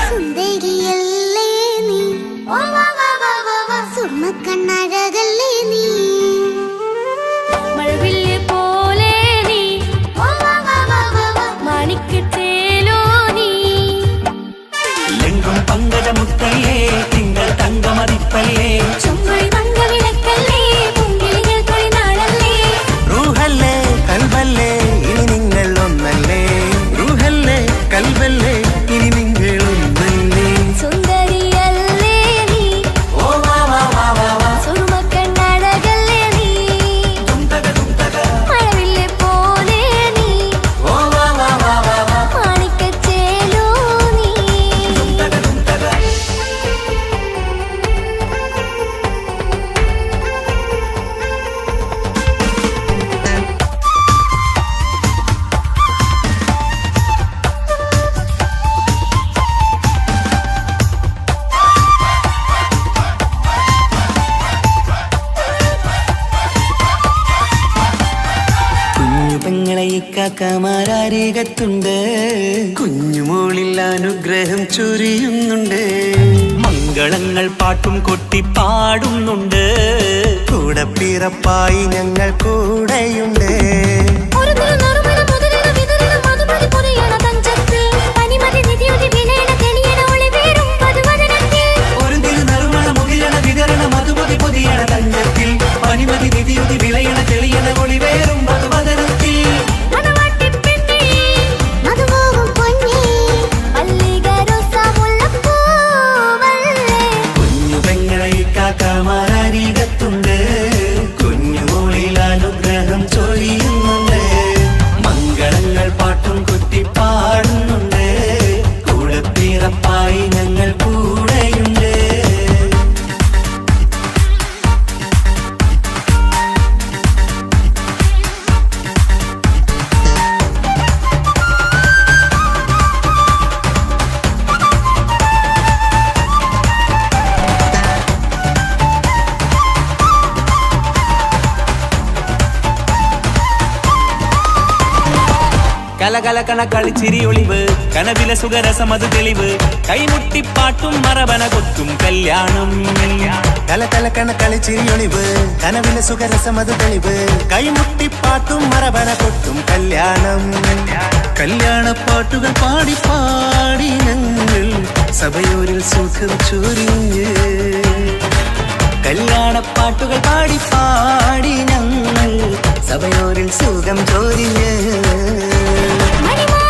[SPEAKER 8] സുന്ദരിയല്ലേ നീ, സുർമ്മക്കണ്ണഴകല്ലേ നീ, മഴവില്ല് പോലെ നീ, മാണിക്കത്തേലോ നീ.
[SPEAKER 4] എങ്കും പങ്കജമുത്തല്ലേ തിങ്കൾ തങ്കമതിപ്പല്ലേ.
[SPEAKER 8] ചുമഴി മംഗവിളക്കല്ലേ പൊങ്കിളികൾ തൊഴിനാളല്ലേ.
[SPEAKER 2] റൂഹല്ലേ കൽബല്ലേ ഇനി നിങ്ങൾ ഒന്നല്ലേ. റൂഹല്ലേ കൽബല്ലേ ഇനി നിങ്ങൾ ഒന്നല്ലേ.
[SPEAKER 8] സുന്ദരിയല്ലേ നീ, സുർമ്മക്കണ്ണഴകല്ലേ നീ, മഴവില്ല് പോലെ നീ, മാണിക്കച്ചേലോ നീ.
[SPEAKER 5] കുഞ്ഞു പെങ്ങളെ ഇക്കാക്കമാരരികത്തുണ്ട്.
[SPEAKER 3] കുഞ്ഞുമോളിൽ അനുഗ്രഹം ചൊരിയുന്നുണ്ട്.
[SPEAKER 4] മംഗളങ്ങൾ പാട്ടും കൊട്ടി പാടുന്നുണ്ട്.
[SPEAKER 2] കൂടെ പിറപ്പായി ഞങ്ങൾ കൂടെയുണ്ട്.
[SPEAKER 8] ഒരു നറുമണ മുതിരണ വിതരണ മധുമതി പൊതിയണ തഞ്ചത്തിൽ പനിമതി നിധിയുതി വിലയണ തെളിയണ ഒളിവേറും പതുവദനത്തിൽ.
[SPEAKER 3] ഒരു തിരുനറുമണ മുകിരണ വിതരണ മധുമതി പൊതിയണ തഞ്ചത്തിൽ പനിമതി നിധിയുതി വിളയണ തെളിയണ ഒളിവേറും മധുവദനത്തിൽ.
[SPEAKER 8] മണവാട്ടി പെണ്ണേ മധുപോകും പൊന്നേ മല്ലികരോസമുല്ലപ്പൂവല്ലേ.
[SPEAKER 3] കുഞ്ഞു പെങ്ങളെ കാക്കമാരരികത്തുണ്ട്. കുഞ്ഞുമോളിൽ അനുഗ്രഹം ചൊരിയുന്നുണ്ട്.
[SPEAKER 4] കലകലകണ കളിച്ചിരി ഒളിവ് കനവില സുഖരസമത് തെളിവ് കൈമുട്ടിപ്പാട്ടും മറവന കൊത്തും കല്യാണം
[SPEAKER 2] കലകലകണ കളിച്ചിരിയൊളിവ് കനവിലെ സുഖരസമത് തെളിവ് കൈമുട്ടിപ്പാട്ടും മറവന കൊട്ടും കല്യാണം
[SPEAKER 3] കല്യാണപ്പാട്ടുകൾ പാടി പാടി ഞങ്ങൾ സഭയോരിൽ സുഖം ചൊരിഞ്ഞ്
[SPEAKER 2] കല്യാണപ്പാട്ടുകൾ പാടി പാടി ഞങ്ങൾ സഭയോരിൽ സുഖം ചോരിഞ്ഞ്
[SPEAKER 8] മണിമാ